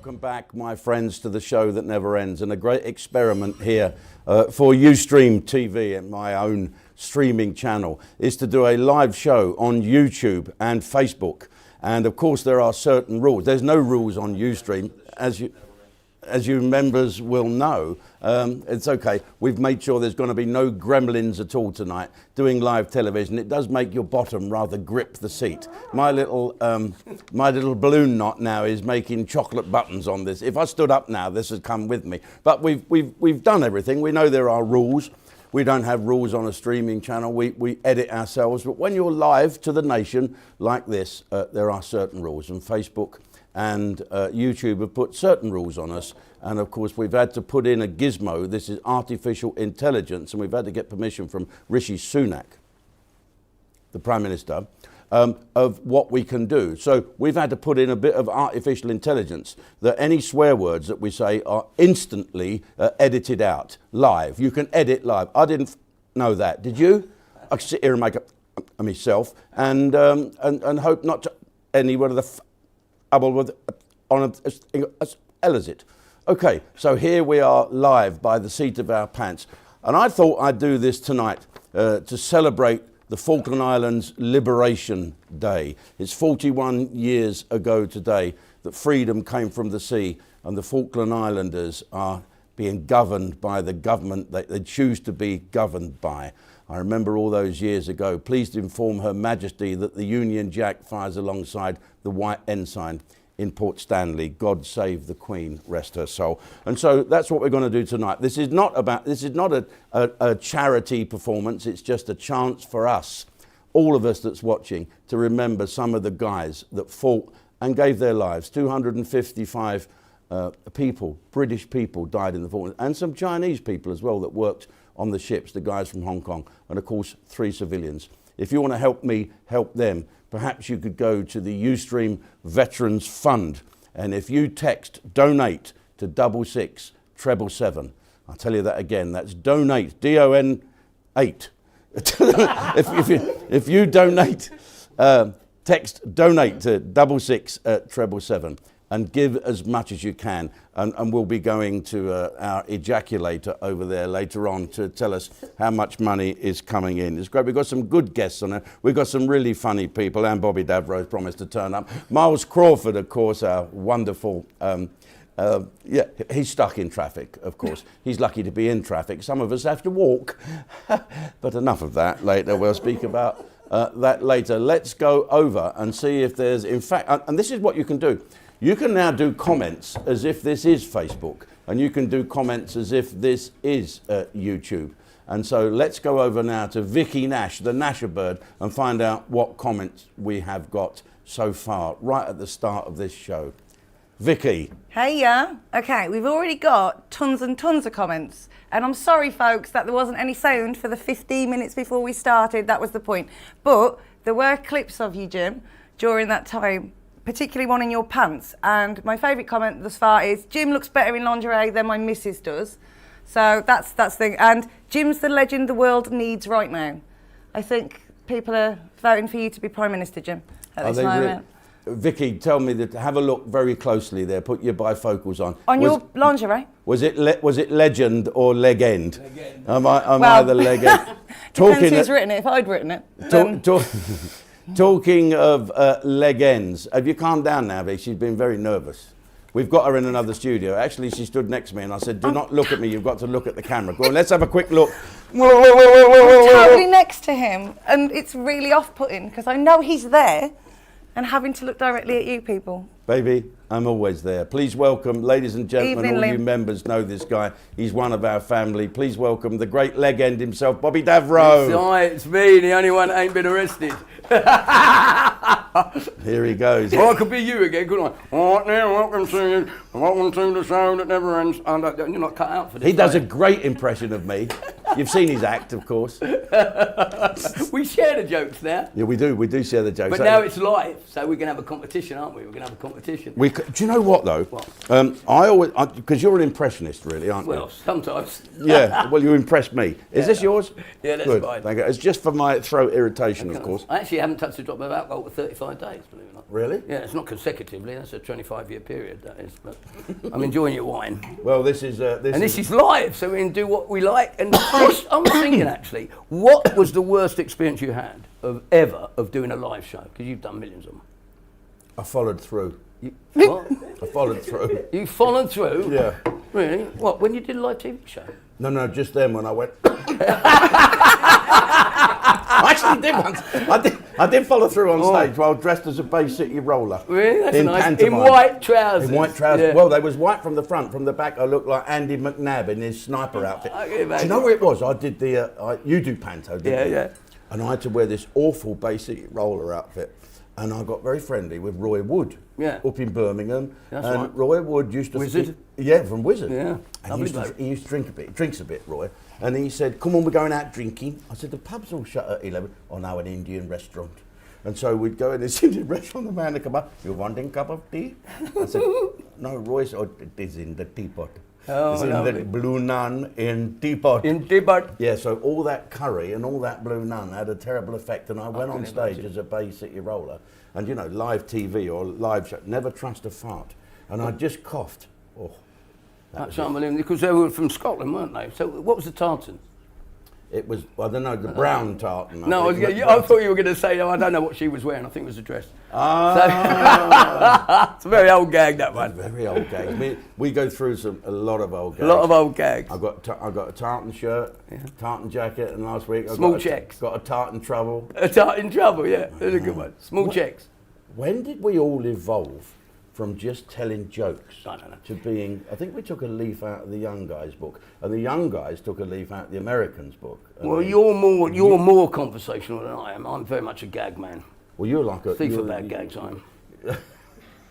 Welcome back, my friends, to the show that never ends, and a great experiment here for Ustream TV and my own streaming channel is to do a live show on YouTube and Facebook. And of course there are certain rules. There's no rules on Ustream, as you members will know. It's okay. We've made sure there's going to be no gremlins at all tonight doing live television. It does make your bottom rather grip the seat. My little balloon knot now is making chocolate buttons on this. If I stood up now, this would come with me. But we've done everything. We know there are rules. We don't have rules on a streaming channel. We edit ourselves. But when you're live to the nation like this, there are certain rules. And Facebook and YouTube have put certain rules on us. And of course, we've had to put in a gizmo. This is artificial intelligence. And we've had to get permission from Rishi Sunak, the Prime Minister, of what we can do. So we've had to put in a bit of artificial intelligence that any swear words that we say are instantly edited out live. You can edit live. I didn't know that. Did you? I sit here and make up myself and hope not to any one of the with on as hell as it. Okay, so here we are live by the seat of our pants. And I thought I'd do this tonight to celebrate the Falkland Islands Liberation Day. It's 41 years ago today that freedom came from the sea and the Falkland Islanders are being governed by the government that they choose to be governed by. I remember all those years ago. Pleased to inform Her Majesty that the Union Jack fires alongside the White Ensign in Port Stanley. God save the Queen, rest her soul. And so that's what we're going to do tonight. This is not a charity performance. It's just a chance for us, all of us that's watching, to remember some of the guys that fought and gave their lives. 255 people, British people, died in the Falklands, and some Chinese people as well that worked on the ships, the guys from Hong Kong, and of course 3 civilians. If you want to help me help them, perhaps you could go to the Ustream Veterans Fund, and if you text donate to 66777, I'll tell you that again, that's donate, D-O-N-8. if you donate, text donate to 66777 and give as much as you can, and we'll be going to our ejaculator over there later on to tell us how much money is coming in. It's great. We've got some good guests on it. We've got some really funny people, and Bobby Davrow's promised to turn up. Miles Crawford, of course, our wonderful, he's stuck in traffic, of course. He's lucky to be in traffic. Some of us have to walk, but enough of that later. We'll speak about that later. Let's go over and see if there's, in fact, and this is what you can do. You can now do comments as if this is Facebook, and you can do comments as if this is YouTube. And so let's go over now to Vicky Nash, the Nasher bird, and find out what comments we have got so far, right at the start of this show. Vicky. Hey, yeah. Okay, we've already got tons and tons of comments. And I'm sorry, folks, that there wasn't any sound for the 15 minutes before we started. That was the point. But there were clips of you, Jim, during that time, particularly one in your pants. And my favourite comment thus far is, Jim looks better in lingerie than my missus does. So that's the thing. And Jim's the legend the world needs right now. I think people are voting for you to be Prime Minister, Jim, at this moment. Vicky, tell me that. Have a look very closely there. Put your bifocals on. On your lingerie? Was it legend or legend? Legend. Am I the legend? Depends who's written it. If I'd written it. Talking of legends, have you calmed down now, Vic? She's been very nervous. We've got her in another studio. Actually, she stood next to me and I said, do not look at me, you've got to look at the camera. Go on, let's have a quick look. I'm totally next to him, and it's really off-putting because I know he's there and having to look directly at you people. Baby, I'm always there. Please welcome, ladies and gentlemen, all you members know this guy. He's one of our family. Please welcome the great legend himself, Bobby Davrow. It's me, the only one that ain't been arrested. Here he goes. Well, I could be you again, couldn't I? All right then, welcome to the show that never ends. And you're not cut out for this. He does a great impression of me. You've seen his act, of course. We share the jokes now. Yeah, we do share the jokes. But now it's live, so we're going to have a competition, aren't we? We're going to have a competition. Do you know what, though? What? I always, because you're an impressionist, really, aren't you? Well, sometimes. Yeah, well, you impressed me. Is this yours? Yeah, that's Good, fine. thank you. It's just for my throat irritation, of course. I actually haven't touched a drop of alcohol for 35 days, believe it or not. Really? Yeah, it's not consecutively, that's a 25-year period, that is. But I'm enjoying your wine. Well, this is... This is live, so we can do what we like. And I'm thinking, actually, what was the worst experience you had ever of doing a live show? Because you've done millions of them. I followed through. What? I folled through. You followed through? Yeah. Really? What, when you did a live TV show? No, just then when I went... I actually did once. I did follow through on stage while dressed as a Bay City roller. Really? That's in nice. pantomime. In white trousers. In white trousers. Yeah. Well, they was white from the front. From the back, I looked like Andy McNabb in his sniper outfit. I can Do you imagine. know where it was? I did the... you do panto, didn't you? Yeah. And I had to wear this awful Bay City roller outfit. And I got very friendly with Roy Wood. Yeah. Up in Birmingham. That's and right. Roy Wood used to... Wizard? Yeah, from Wizard. Yeah. And Lovely bloke. he used to drink a bit. He drinks a bit, Roy. And he said, come on, we're going out drinking. I said, the pub's all shut at 11. Oh, no, an Indian restaurant. And so we'd go in this Indian restaurant, the man would come up, you wanting a cup of tea? I said, no, Roy said, oh, it is in the teapot. Oh, it's in lovely. the blue nun in teapot. In Tibet. Yeah, so all that curry and all that blue nun had a terrible effect, and I went on stage as a Bay City roller, and you know, live TV or live show, never trust a fart, and I just coughed. Oh, That's unbelievable, because they were from Scotland, weren't they? So what was the tartan? it was, I don't know, the brown tartan. No, think, I thought you were going to say, no, I don't know what she was wearing. I think it was a dress. Ah, It's a very old gag, that one. very old gags. We go through a lot of old gags. A lot of old gags. I got a tartan shirt, tartan jacket, and last week I Small got checks. got a tartan trouble. A tartan trouble, yeah. That's a good one. Small checks. When did we all evolve from just telling jokes I don't know. to being... I think we took a leaf out of the Young Guys book, and the Young Guys took a leaf out of the Americans book. And Well, then- you're more conversational than I am. I'm very much a gag man. well, you're like a... Thief you're- of bad gags, I am.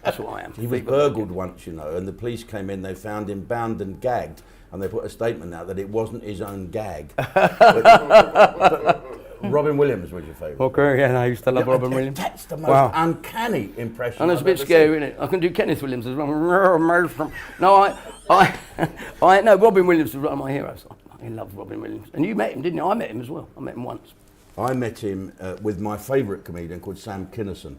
That's what I am. He was Thief of bad burgled once, you know, and the police came in, they found him bound and gagged, and they put a statement out that it wasn't his own gag. But Robin Williams was your favourite. Okay, yeah, I used to love Robin Williams. That's the most Wow. uncanny impression And it's a I've bit ever scary, seen. isn't it? I can do Kenneth Williams as well. No, no, Robin Williams was one of my heroes. I love Robin Williams. And you met him, didn't you? I met him as well. I met him once. I met him with my favourite comedian called Sam Kinison.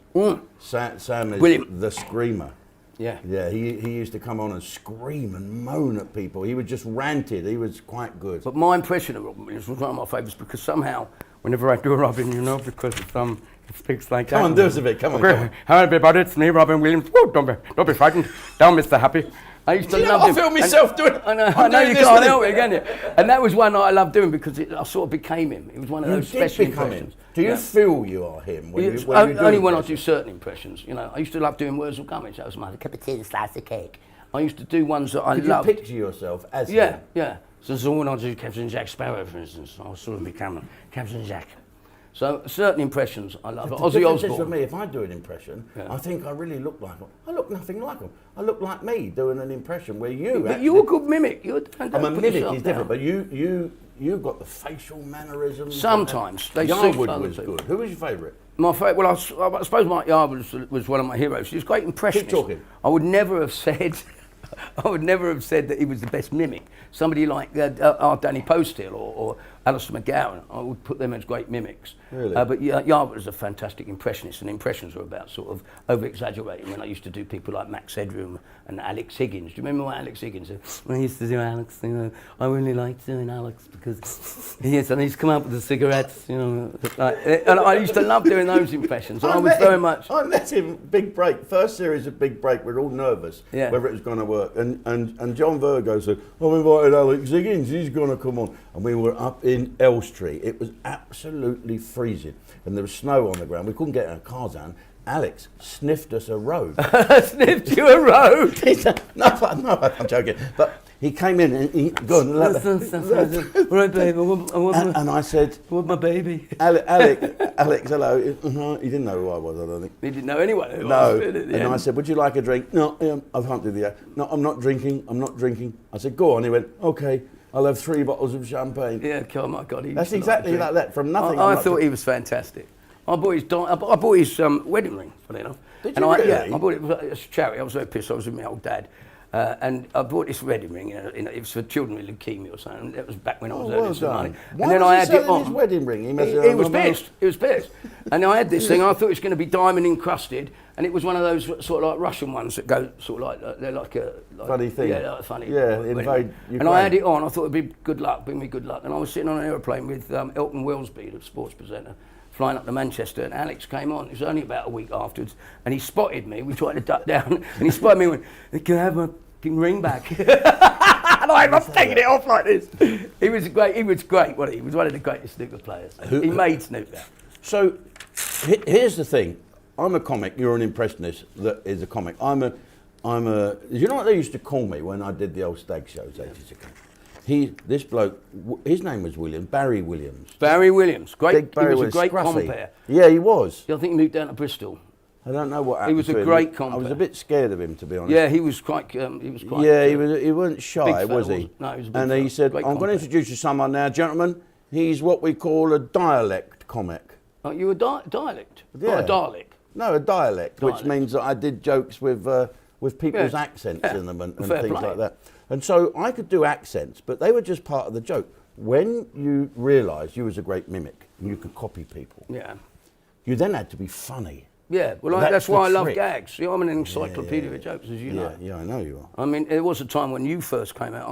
Sam is Brilliant. the screamer. Yeah. Yeah, he used to come on and scream and moan at people. He was just ranted. He was quite good. But my impression of Robin Williams was one of my favourites because somehow, whenever I do a Robin, you know, because it speaks like that. Come on, do us a bit. Come on. Okay, hello everybody, it's me, Robin Williams. Whoa, don't be frightened. Down, Mr. Happy. I used to love I him. feel myself doing it. I know I'm doing you this can't with him. help it, can you? And that was one that I loved doing because I sort of became him. It was one of You those did special become him. impressions. Do you Yeah. feel you are him when It's you do only when I impressions? do certain impressions. You know, I used to love doing words of comedy. That was my cup of tea and a slice of cake. I used to do ones that I Could you loved. picture yourself as Yeah, him? yeah. So when I do Captain Jack Sparrow, for instance, I'll sort of become Captain Jack. So certain impressions I love. The Ozzy difference is Osbourne. with me, if I do an impression, Yeah. I think I really look like him. I look nothing like him. I look like me doing an impression where you But actually... you're a good mimic. I'm a mimic, he's different, but you got the facial mannerisms. Sometimes. They suit Yarwood other was people. good. Who was your favourite? My favourite, well, I suppose Mike Yarwood was one of my heroes. He was a great impressionist. Keep talking. I would never have said that he was the best mimic. Somebody like Danny Postill or Alistair McGowan, I would put them as great mimics. Really? But Yarwood was a fantastic impressionist, and impressions were about sort of over-exaggerating. When I used to do people like Max Headroom and Alex Higgins. Do you remember what Alex Higgins said? When I used to do Alex, you know, I really liked doing Alex because yes, and he'd come up with the cigarettes, you know. And I used to love doing those impressions. And I was very much. I met him, Big Break, first series of Big Break, we were all nervous Yeah. whether it was going to work. And John Virgo said, I've invited Alex Higgins, he's going to come on. And we were up in Elstree. It was absolutely freezing. And there was snow on the ground. We couldn't get our cars down. Alex sniffed us a road. Sniffed you a road. He said, no, I'm joking. But he came in and he... Go on, Right, babe, I want and I said, my baby. Alex, hello. He didn't know who I was, I don't think. He didn't know anyone. Who I No, was with at the and end. I said, would you like a drink? No, I can't do the act. No, I'm not drinking. I said, go on. He went, okay. I'll have 3 bottles of champagne. Yeah, oh my God. That's exactly like that, from nothing. I thought he was fantastic. I bought his wedding ring, funny enough. Did you really? Yeah, I bought it as a charity. I was very pissed. I was with my old dad. And I bought this wedding ring, it was for children with leukemia or something. That was back when I was earning some money. Why and then was I he had it selling on. his wedding ring? He was pissed. He was pissed. And I had this thing. I thought it was going to be diamond encrusted, and it was one of those sort of like Russian ones that go sort of like they're like a funny thing. Yeah, like a funny. Yeah, invade Ukraine. And I had it on. I thought it'd be good luck, bring me good luck. And I was sitting on an aeroplane with Elton Wellesby, the sports presenter, flying up to Manchester, and Alex came on. It was only about a week afterwards, and he spotted me. We tried to duck down, and he spotted me and went, "Can I have my ring back?" And I was taking it off like this. He was great, wasn't he? He was one of the greatest snooker players. He made snooker. So, here's the thing. I'm a comic, you're an impressionist that is a comic. I'm a, you know what they used to call me when I did the old stag shows ages ago? This bloke, his name was Barry Williams. Barry Williams, great, Barry he was a great scruffy compere. Yeah, he was. I think he moved down to Bristol. I don't know what happened. He was to a him. great compere. I was a bit scared of him, to be honest. Yeah, he was quite. Yeah, he wasn't shy, fella, was he? wasn't? No, he was a big and fella. he said, Great "I'm going to compere. introduce you to someone now, gentlemen. He's what we call a dialect comic." Oh, you were dialect? Yeah. Not a Dalek? No, a dialect, which Dialect. means that I did jokes with people's Yeah. accents Yeah. in them and Fair things play. like that. And so I could do accents, but they were just part of the joke. When you realised you was a great mimic and you could copy people, Yeah. you then had to be funny. Yeah, well, That's that's the why I love trick. gags. See, I'm an encyclopedia of jokes, as you Yeah, know. yeah, I know you are. I mean, there was a time when you first came out.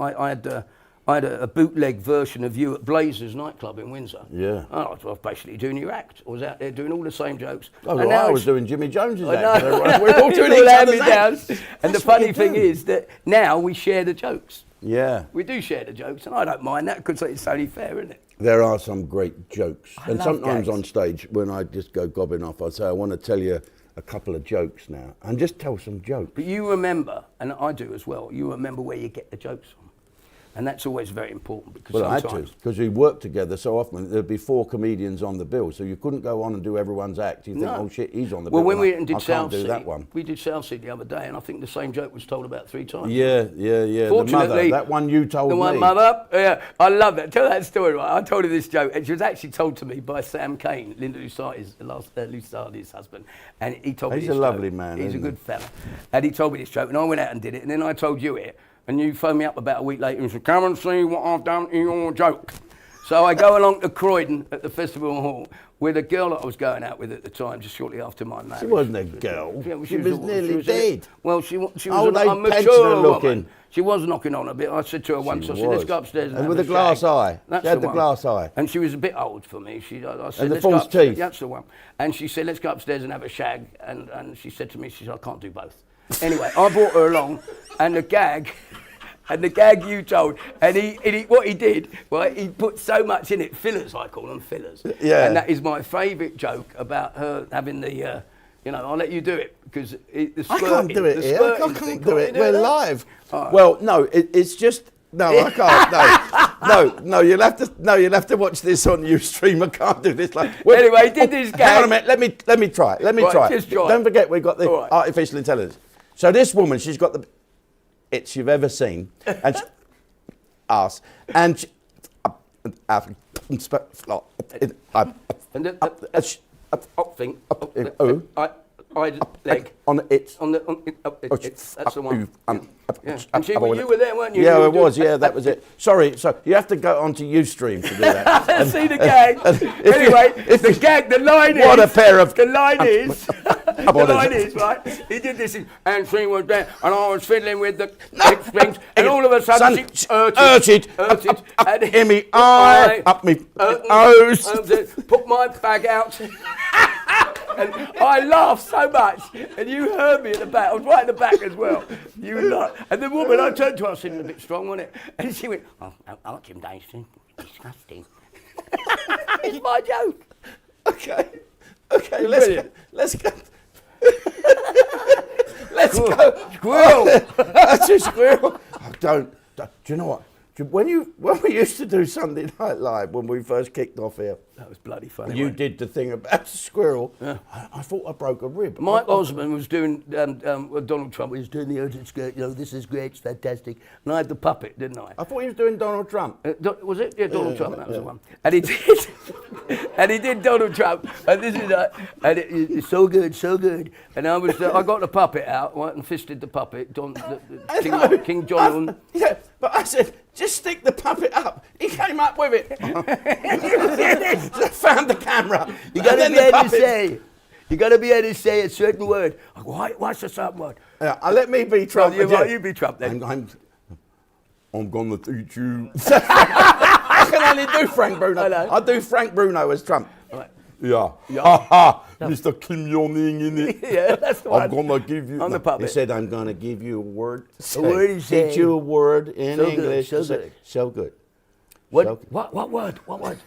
I had a bootleg version of you at Blazers nightclub in Windsor. Yeah. And I was basically doing your act. I was out there doing all the same jokes. Oh, And well, now I was it's- doing Jimmy Jones's I act. know. We're all doing All each other's hand-me-downs. acts. And the That's what funny you thing do. is that now we share the jokes. Yeah. We do share the jokes, and I don't mind that because it's only fair, isn't it? There are some great jokes. I And love sometimes gags. on stage, when I just go gobbing off, I say, I want to tell you a couple of jokes now. And just tell some jokes. But you remember, and I do as well, you remember where you get the jokes from. And that's always very important because Well, I had to, sometimes... because we worked together so often. There'd be 4 comedians on the bill, so you couldn't go on and do everyone's act. You think, No. oh shit, he's on the Well, bill. when and we went and I did can't South do Sea, that one. we did South Sea the other day, and I think the same joke was told about 3 times. Yeah. The Fortunately, mother, that one you told the me. one mother, yeah, I love that. Tell that story, right? I told her this joke, and she was actually told to me by Sam Kane, Linda Lusardi's husband, and he told me He's this a lovely joke. man, He's a isn't good fella, and he told me this joke, and I went out and did it, and then I told you it, and you phoned me up about a week later and said, "Come and see what I've done in your joke." So I go along to Croydon at the Festival Hall with a girl that I was going out with at the time, just shortly after my marriage. She wasn't a girl. Yeah, well, she was nearly dead. Well, she was Old a age mature pensioner woman. looking. She was knocking on a bit. I said to her once, I said, "Let's go upstairs and have with a a glass shag." eye. That's She had the one. glass eye. And she was a bit old for me. I said, And the "Let's go false upstairs." teeth. That's the one. And she said, "Let's go upstairs and have a shag." And she said to me, she said, "I can't do both." Anyway, I brought her along, and the gag you told, and he what he did, well, he put so much in it, fillers, I call them fillers. Yeah. And that is my favourite joke about her having the, I'll let you do it, because the I can't do it here. I squirting can't thing, do it. you We're that? live. All right. Well, no, it's just no. I can't. No. You'll have to watch this on Ustream. I can't do this. Anyway, he did this Hang on a gag. minute. Let me try. Let me Right, try. just try. Don't forget, we've got the All right. artificial intelligence. So this woman, she's got the it's you've ever seen, and ass, and she, And thing. Leg. on it. That's the one. Yeah. And And you were there, weren't you? Yeah, You were it was. doing- Yeah, that was it. Sorry. So you have to go onto Ustream to do that. Let's see the gag. you- Anyway, if the you- gag, the line What is. a pair of- The line is. The Apologies. line is, right? He did this, and she was there, and I was fiddling with the strings, and all of a sudden she urged, and in me eye, up me nose. put my bag out. And I laughed so much, and you heard me at the back. I was right at the back as well. You laughed. And the woman, I turned to her, I said, a bit strong, wasn't it? And she went, "Oh, I like Jim Davidson. Disgusting." It's my joke. Okay, Brilliant. let's go. Let's go. Squirrel. That's a squirrel. Oh, don't. Do you know what? When we used to do Sunday Night Live, when we first kicked off here, That was bloody funny. you wasn't it? did the thing about the squirrel. Yeah. I thought I broke a rib. Mike Osmond was doing, well, Donald Trump was doing the urgent skirt, this is great, it's fantastic. And I had the puppet, didn't I? I thought he was doing Donald Trump. Was it? Yeah, Donald Trump, that was the one. And he did Donald Trump, and this is it's so good, so good. And I got the puppet out, went and fisted the puppet, King John. Yeah, but I said, just stick the puppet up. He came up with it. Found the camera. You gotta be able to say. You gotta be able to say a certain word. What's the certain word? Yeah, let me be Trump. You be Trump then. I'm gonna teach you. I can only do Frank Bruno. I do Frank Bruno as Trump. Right. Yeah. Yeah. Ha ha. Mr. Kim Jong-un in it. Yeah, that's the one. I'm gonna give you. I'm the puppet. He said, I'm gonna give you a word. A word he said. Teach you a word in So good, English. so Say, good. So good. What? So good. What word? What word?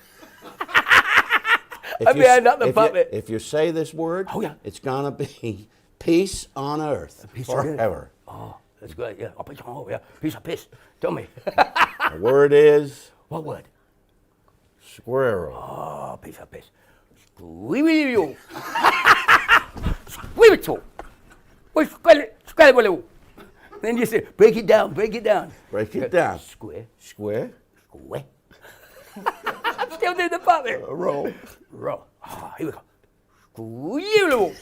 If Let you me s- hand up the if puppet. if you say this word, Oh, yeah. it's gonna be peace on earth Piece of good. forever. Oh, that's great. Yeah. Oh, yeah. Piece of piss. Tell me. The word is What word? squirrel. Oh, piece of piss. Squirrel. Squirrel. Squirrel. Then you say, break it down, break it down. Break it down. Square. Square. Square. I'm still doing the puppet. Roll. Roll. Oh, here we go. Squirrel.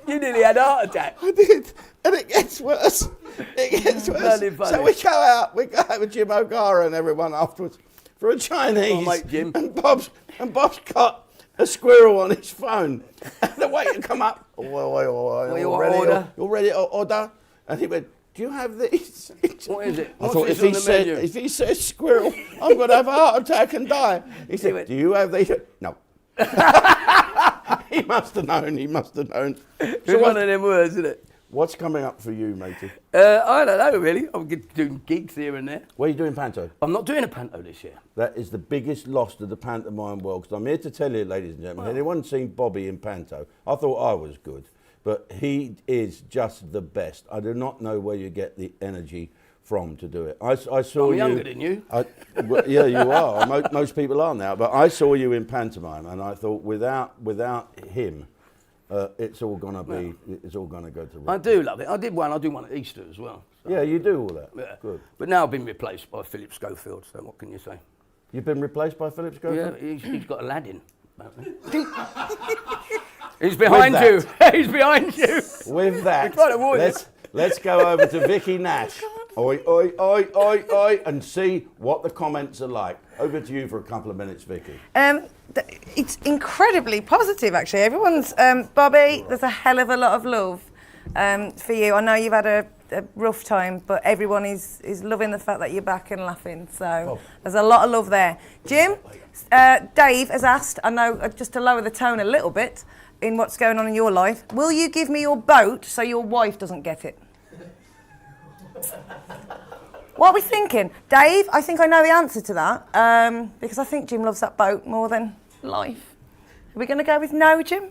You nearly had a heart attack. I did, and it gets worse. It gets worse. Bloody funny. So we go out with Jim O'Gara and everyone afterwards for a Chinese. Oh, mate, Jim. And Bob's got a squirrel on his phone. And the waiter come up. you You're want ready? order? You're ready to order? And he went, do you have these? What is it? I What's thought this if on he the said menu? if he says squirrel, I'm gonna have a heart attack and die. He said, went- do you have these? No. He must have known. He must have known. It's So one of them words, isn't it? what's coming up for you, matey? I don't know, really. I'm doing gigs here and there. Where are you doing panto? I'm not doing a panto this year. That is the biggest loss to the pantomime world. Because I'm here to tell you, ladies and gentlemen, anyone seen Bobby in panto? I thought I was good, but he is just the best. I do not know where you get the energy from to do it. I saw I'm you. younger than you. Well, yeah, you are. Most people are now. But I saw you in pantomime, and I thought without him, it's all gonna go to. I do love it. I do one at Easter as well. So. Yeah, you do all that. Yeah. Good. But now I've been replaced by Philip Schofield, so what can you say? You've been replaced by Philip Schofield? Yeah, he's got Aladdin. He's behind you. He's behind you. With that, We're trying to warn you. let's go over to Vicky Nash. Oi, oi, oi, oi, oi, and see what the comments are like. Over to you for a couple of minutes, Vicky. It's incredibly positive, actually. Everyone's, Bobby, there's a hell of a lot of love for you. I know you've had a rough time, but everyone is loving the fact that you're back and laughing. So there's a lot of love there. Jim, Dave has asked, I know, just to lower the tone a little bit in what's going on in your life, will you give me your boat so your wife doesn't get it? What are we thinking? Dave, I think I know the answer to that, because I think Jim loves that boat more than life. Are we going to go with no, Jim?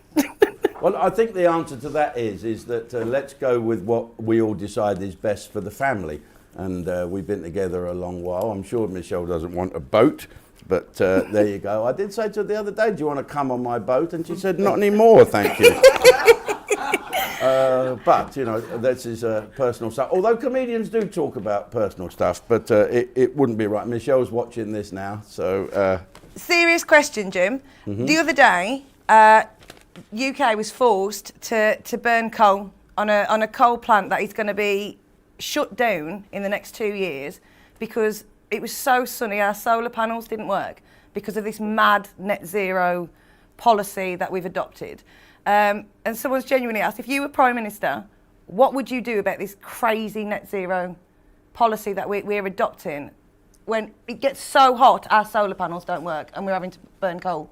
Well, I think the answer to that is that let's go with what we all decide is best for the family. And we've been together a long while. I'm sure Michelle doesn't want a boat, but there you go. I did say to her the other day, do you want to come on my boat? And she said, not anymore, thank you. But, you know, that's his personal stuff. Although comedians do talk about personal stuff, but it wouldn't be right. Michelle's watching this now, so... Serious question, Jim. The other day, UK was forced to burn coal on a coal plant that is going to be shut down in the next 2 years because it was so sunny, our solar panels didn't work because of this mad net zero policy that we've adopted. And someone's genuinely asked, if you were Prime Minister, what would you do about this crazy net zero policy that we're adopting when it gets so hot our solar panels don't work and we're having to burn coal?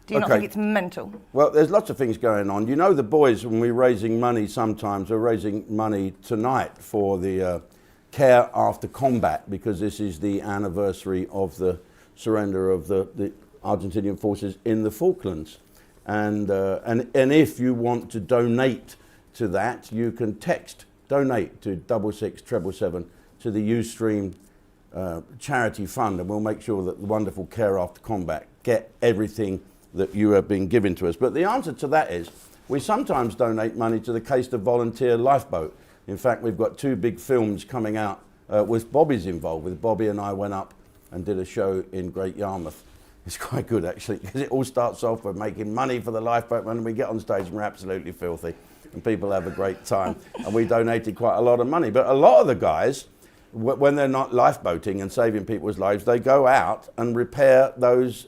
Do you not think it's mental? Well, there's lots of things going on. You know, the boys, when we're raising money sometimes, we're raising money tonight for the Care After Combat, because this is the anniversary of the surrender of the Argentinian forces in the Falklands. And if you want to donate to that, you can text donate to 66777 to the Ustream charity fund, and we'll make sure that the wonderful Care After Combat get everything that you have been given to us. But the answer to that is we sometimes donate money to the Case of Volunteer Lifeboat. In fact, we've got 2 big films coming out with Bobby's involved. With Bobby and I went up and did a show in Great Yarmouth. It's quite good actually, because it all starts off with making money for the lifeboat, and we get on stage and we're absolutely filthy and people have a great time. And we donated quite a lot of money. But a lot of the guys, when they're not lifeboating and saving people's lives, they go out and repair those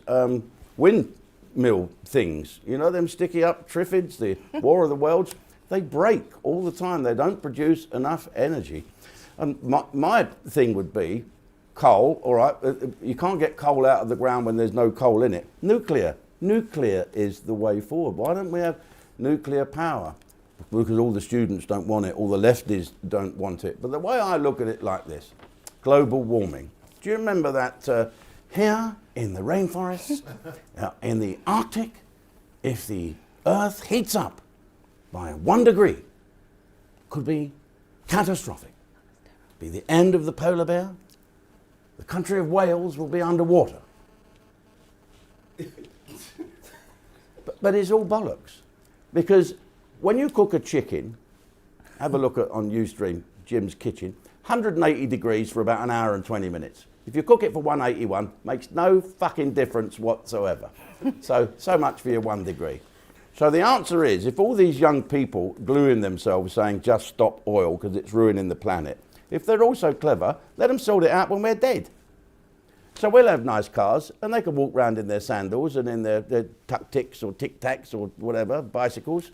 windmill things. You know, them sticky up Triffids, the War of the Worlds, they break all the time. They don't produce enough energy. And my thing would be coal, all right, you can't get coal out of the ground when there's no coal in it. Nuclear is the way forward. Why don't we have nuclear power? Because all the students don't want it, all the lefties don't want it. But the way I look at it like this, global warming. Do you remember that here in the rainforests, in the Arctic, if the Earth heats up by 1 degree, could be catastrophic. Be the end of the polar bear. The country of Wales will be underwater. but it's all bollocks. Because when you cook a chicken, have a look on Ustream, Jim's kitchen, 180 degrees for about an hour and 20 minutes. If you cook it for 181, makes no fucking difference whatsoever. so much for your 1 degree. So the answer is, if all these young people gluing themselves saying just stop oil because it's ruining the planet, if they're all so clever, let them sort it out when we're dead. So we'll have nice cars, and they can walk around in their sandals and in their tuk-tiks or tic-tacs or whatever, bicycles,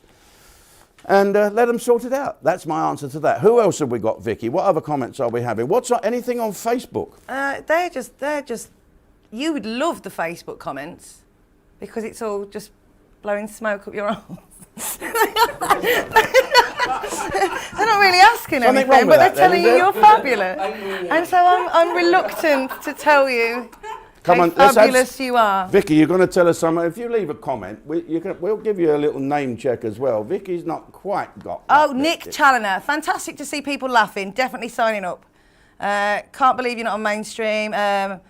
and let them sort it out. That's my answer to that. Who else have we got, Vicky? What other comments are we having? Anything on Facebook? They're just, you would love the Facebook comments because it's all just blowing smoke up your arse. They're not really asking anything, but they're telling you you're fabulous. And so I'm reluctant to tell you how fabulous you are. Vicky, you're going to tell us something. If you leave a comment, we'll give you a little name check as well. Vicky's not quite got that. Oh, Nick Challoner. Fantastic to see people laughing. Definitely signing up. Can't believe you're not on mainstream. Hurry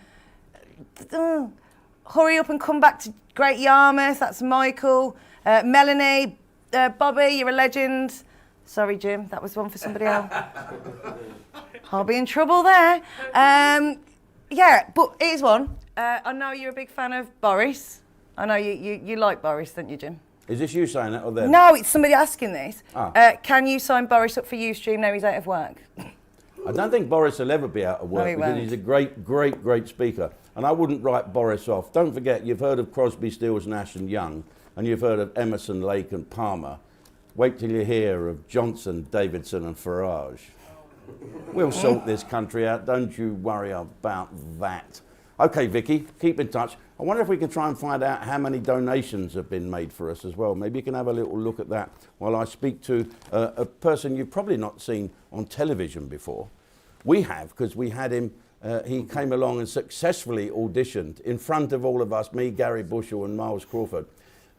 up and come back to Great Yarmouth. That's Michael. Melanie. Bobby, you're a legend. Sorry, Jim, that was one for somebody else. I'll be in trouble there. Yeah, but here's one. I know you're a big fan of Boris. I know you like Boris, don't you, Jim? Is this you saying that or them? No, it's somebody asking this. Oh. Can you sign Boris up for Ustream now he's out of work? I don't think Boris will ever be out of work because he's a great speaker. And I wouldn't write Boris off. Don't forget, you've heard of Crosby, Stills, Nash and Young, and you've heard of Emerson, Lake and Palmer. Wait till you hear of Johnson, Davidson and Farage. We'll sort this country out, don't you worry about that. Okay, Vicky, keep in touch. I wonder if we can try and find out how many donations have been made for us as well. Maybe you can have a little look at that while I speak to a person you've probably not seen on television before. We have, because we had him, he came along and successfully auditioned in front of all of us, me, Gary Bushell and Miles Crawford,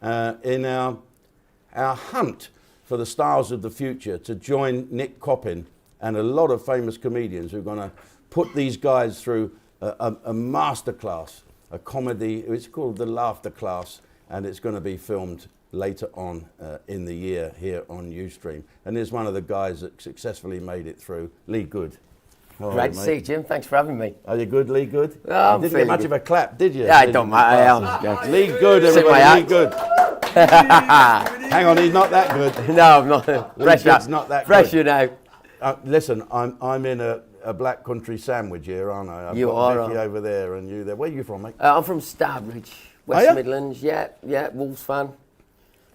in our hunt for the stars of the future to join Nick Coppin and a lot of famous comedians who are going to put these guys through a masterclass, a comedy. It's called The Laughter Class, and it's going to be filmed later on in the year here on Ustream. And here's one of the guys that successfully made it through, Lee Good. Great to see you, Jim. Thanks for having me. Are you good, Lee Good? Oh, you didn't get much of a clap, did you? Yeah, it don't matter. Lee Good, everybody. Lee Good. Hang on, he's not that good. No, I'm not. Fresh not that Fresher good. now. Listen, I'm in a black country sandwich here, aren't I? You are. Vicky over there and you there. Where are you from, mate? I'm from Starbridge, West Midlands. Yeah, Wolves fan.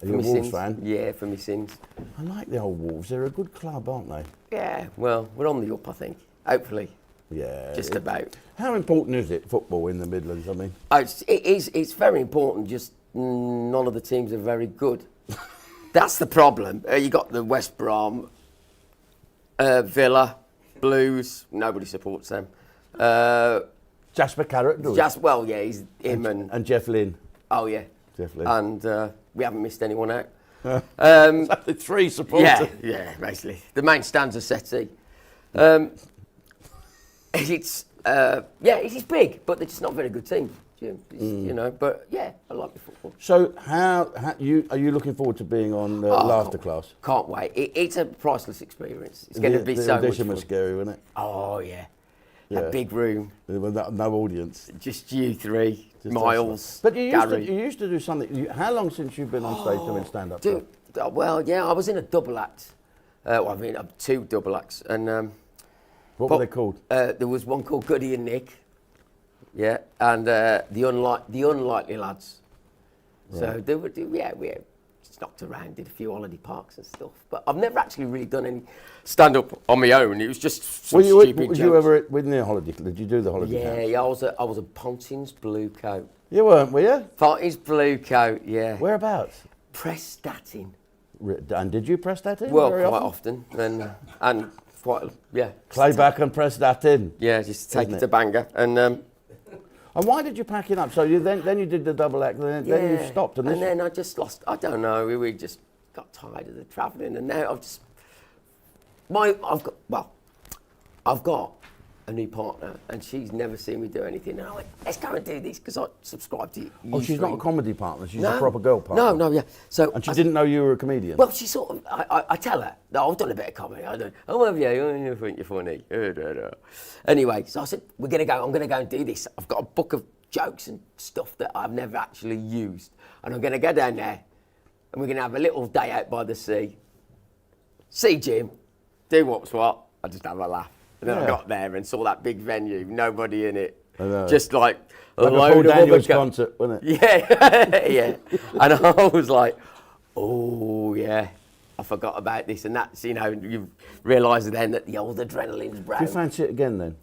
Are you a Wolves fan? Yeah, for me sins. I like the old Wolves. They're a good club, aren't they? Yeah, well, we're on the up, I think. Hopefully. Yeah. Just about. How important is it, football in the Midlands, I mean? It's very important, just none of the teams are very good. That's the problem. You got the West Brom, Villa, Blues, nobody supports them. Jasper Carrot, do we? Well, yeah, he's him and Jeff Lynne. Oh, yeah. Jeff Lynne. And we haven't missed anyone out. The three supporters. Yeah, basically. The main stands are SETI. yeah, it's big, but they're just not very good teams. You know, but yeah, I like the football. So are you looking forward to being on Laughter Class? Can't wait. It's a priceless experience. It's going to be so much fun. The audition was scary, wasn't it? Oh yeah. Yeah. A big room. With no audience. Just you three, Just Miles. But you Gary. used to do something. How long since you've been on stage doing stand-up? Dude, well, yeah, I was in a double act. Well, I mean, 2 double acts, and What were they called? there was one called Goody and Nick, yeah, and the Unlikely Lads. Right. So they were, we just knocked around, did a few holiday parks and stuff. But I've never actually really done any stand-up on my own. It was just some stupid Was jokes. you ever with the holiday? Did you do the holiday? Yeah, camps? yeah, I was a Pontins Blue Coat. You weren't, were you? Pontins Blue Coat, yeah. Whereabouts? Prestatyn. And did you press that in? Well, very quite often, and quite, yeah. Play back and press that in. Yeah, just take Isn't it to Bangor. And And why did you pack it up? So you then you did the double act, then you stopped. And then I just lost, I don't know, we just got tired of the travelling, and now I've got a new partner, and she's never seen me do anything. And I went, let's go and do this, because I subscribe to you. Oh, she's not a comedy partner, she's a proper girl partner. No, yeah. So and she didn't know you were a comedian? Well, she sort of, I tell her, no, I've done a bit of comedy. I don't, you think you're funny. Anyway, so I said, I'm going to go and do this. I've got a book of jokes and stuff that I've never actually used. And I'm going to go down there, and we're going to have a little day out by the sea. See Jim, do what's what. I just have a laugh. And then I got there and saw that big venue, nobody in it. I know. Just like a Like load a Paul of Daniels other concert, wasn't it? Yeah, yeah. And I was like, oh, yeah, I forgot about this. And that's, you realise then that the old adrenaline's brown. Do you fancy it again then?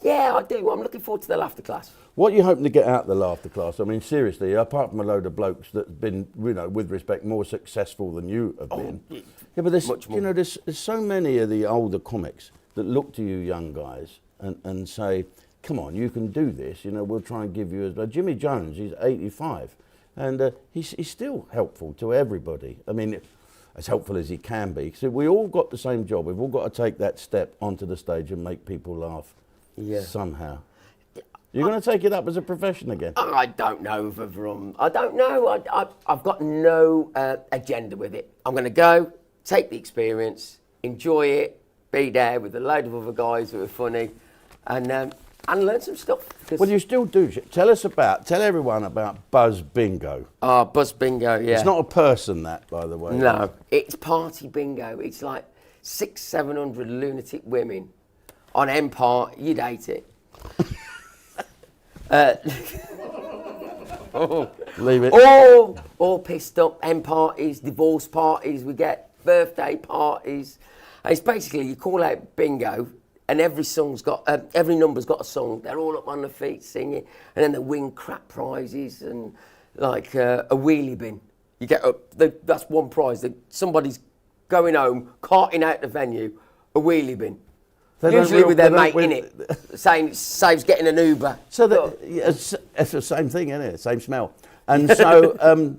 Yeah, I do. I'm looking forward to the Laughter Class. What are you hoping to get out of the Laughter Class? I mean, seriously, apart from a load of blokes that've been, with respect, more successful than you have been. Yeah, but there's, much more. there's so many of the older comics that look to you young guys and say, come on, you can do this, we'll try and give you as... Jimmy Jones, he's 85, and he's still helpful to everybody. I mean, as helpful as he can be. So we all got the same job. We've all got to take that step onto the stage and make people laugh somehow. You're going to take it up as a profession again? I don't know, I don't know. I've got no agenda with it. I'm going to go, take the experience, enjoy it, be there with a load of other guys who are funny, and learn some stuff. Well, you still do. Tell everyone about Buzz Bingo. Oh, Buzz Bingo, yeah. It's not a person, that, by the way. No, it's party bingo. It's like 600-700 lunatic women on Empire. You'd hate it. Leave it. All pissed up. End parties, divorce parties. We get birthday parties. And it's basically you call out bingo, and every number's got a song. They're all up on their feet singing, and then they win crap prizes and like a wheelie bin. You get up. That's one prize. Somebody's going home, carting out the venue, a wheelie bin. Usually with their mate in it, saying it saves getting an Uber. So it's the same thing, isn't it? Same smell. And so,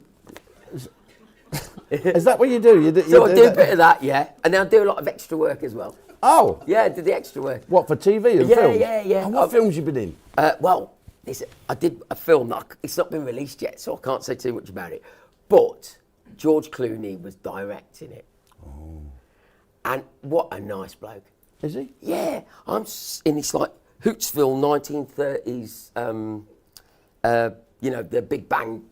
is that what you do? I do a bit of that, yeah. And then I do a lot of extra work as well. Oh. Yeah, I did the extra work. What, for TV and films? Yeah. And what films you been in? Well, I did a film that it's not been released yet, so I can't say too much about it. But George Clooney was directing it. Oh. And what a nice bloke. Is he? Yeah, I'm in this like Hootsville 1930s, the Big Bang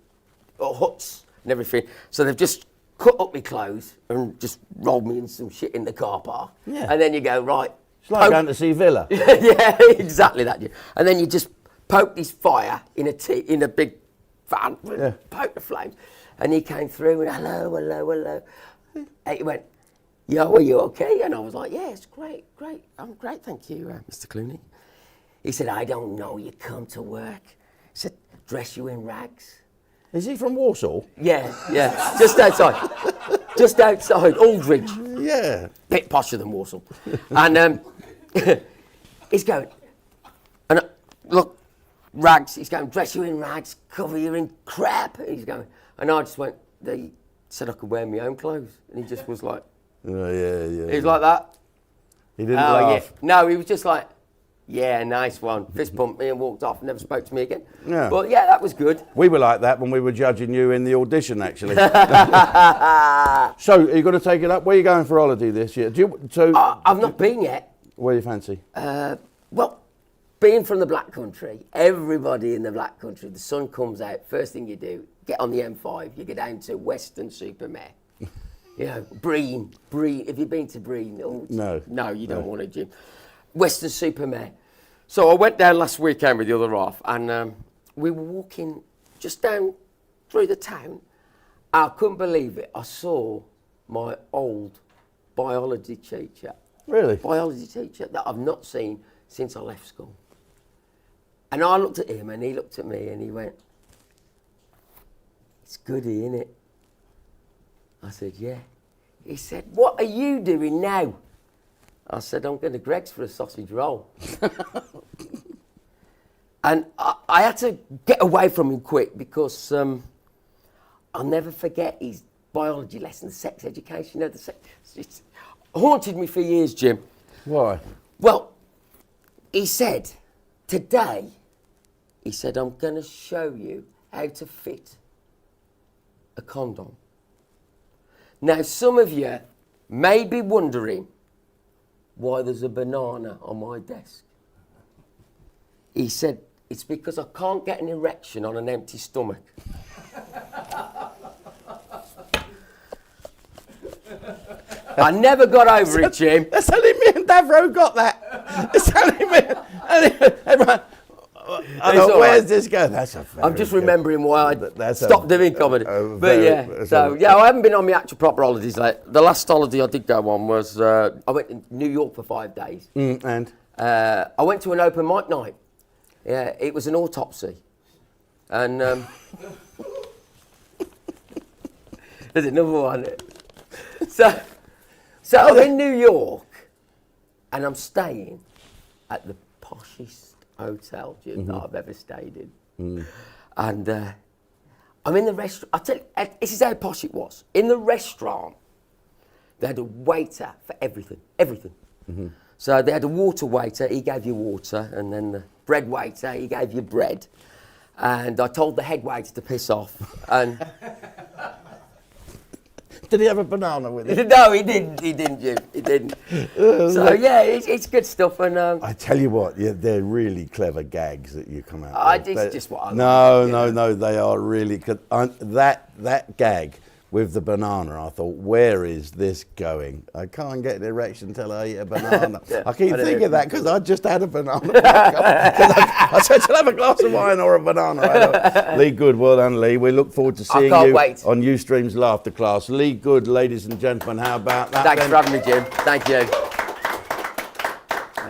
huts and everything. So they've just cut up my clothes and just rolled me in some shit in the car park. Yeah. And then you go, right. It's like going to see Villa. Yeah, exactly that. And then you just poke this fire in a big van, poke the flames. And he came through and hello. And he went, yo, are you okay? And I was like, yeah, it's great. I'm great, thank you, Mr. Clooney. He said, I don't know, you come to work. He said, dress you in rags. Is he from Warsaw? Yeah, just outside, Aldridge. Yeah. Bit posher than Warsaw. And he's going, and look, rags, he's going, dress you in rags, cover you in crap. He's going, and I just went, they said I could wear my own clothes. And he just was like, oh, yeah. he was like that. He didn't laugh. Yeah. No, he was just like, Yeah, nice one. Fist pumped me and walked off, never spoke to me again. Yeah. But yeah, that was good. We were like that when we were judging you in the audition, actually. So, are you going to take it up? Where are you going for holiday this year? I've not been yet. Where do you fancy? Well, being from the Black Country, everybody in the Black Country, the sun comes out, first thing you do, get on the M5, you go down to Weston-super-Mare. You know, Breen. Have you been to Breen? Oh, No. No, you don't want to, Jim. Weston-super-Mare. So I went down last weekend with the other half, and we were walking just down through the town. I couldn't believe it. I saw my old biology teacher. Really? Biology teacher that I've not seen since I left school. And I looked at him and he looked at me and he went, "It's goody, isn't it?" I said, "Yeah." He said, "What are you doing now?" I said, "I'm going to Greg's for a sausage roll." And I had to get away from him quick because I'll never forget his biology lesson, sex education. You know, it's haunted me for years, Jim. Why? Well, he said, today, he said, "I'm going to show you how to fit a condom." Now, some of you may be wondering why there's a banana on my desk. He said, "It's because I can't get an erection on an empty stomach." I never got over it, Jim. That's only me and Davro got that. It's only me. Everyone, I It's know, all where's right. this going? That's a very I'm just good- remembering why I That's stopped doing comedy. But yeah, so yeah, I haven't been on my actual proper holidays. Like the last holiday I did go on was I went to New York for 5 days. And? I went to an open mic night. Yeah, it was an autopsy, and there's another one. So I'm in New York, and I'm staying at the poshest hotel, Jim, that I've ever stayed in. And I'm in the restaurant. I tell you, this is how posh it was. In the restaurant, they had a waiter for everything. So they had a water waiter, he gave you water, and then the bread waiter, he gave you bread. And I told the head waiter to piss off. And Did he have a banana with it? no, he didn't, Jim, he didn't. So yeah, it's good stuff. And I tell you what, yeah, they're really clever gags that you come out with. it's just what I No, like, yeah. no, they are really good. That gag with the banana, I thought, where is this going? I can't get an erection until I eat a banana. Yeah, I keep I don't thinking know. that because I just had a banana. 'Cause I said, shall I have a glass of wine or a banana? Lee Good, well done, Lee. We look forward to seeing can't you wait. on Ustream's Laughter Class. Lee Good, ladies and gentlemen, how about that? Thanks then? for having me, Jim. Thank you.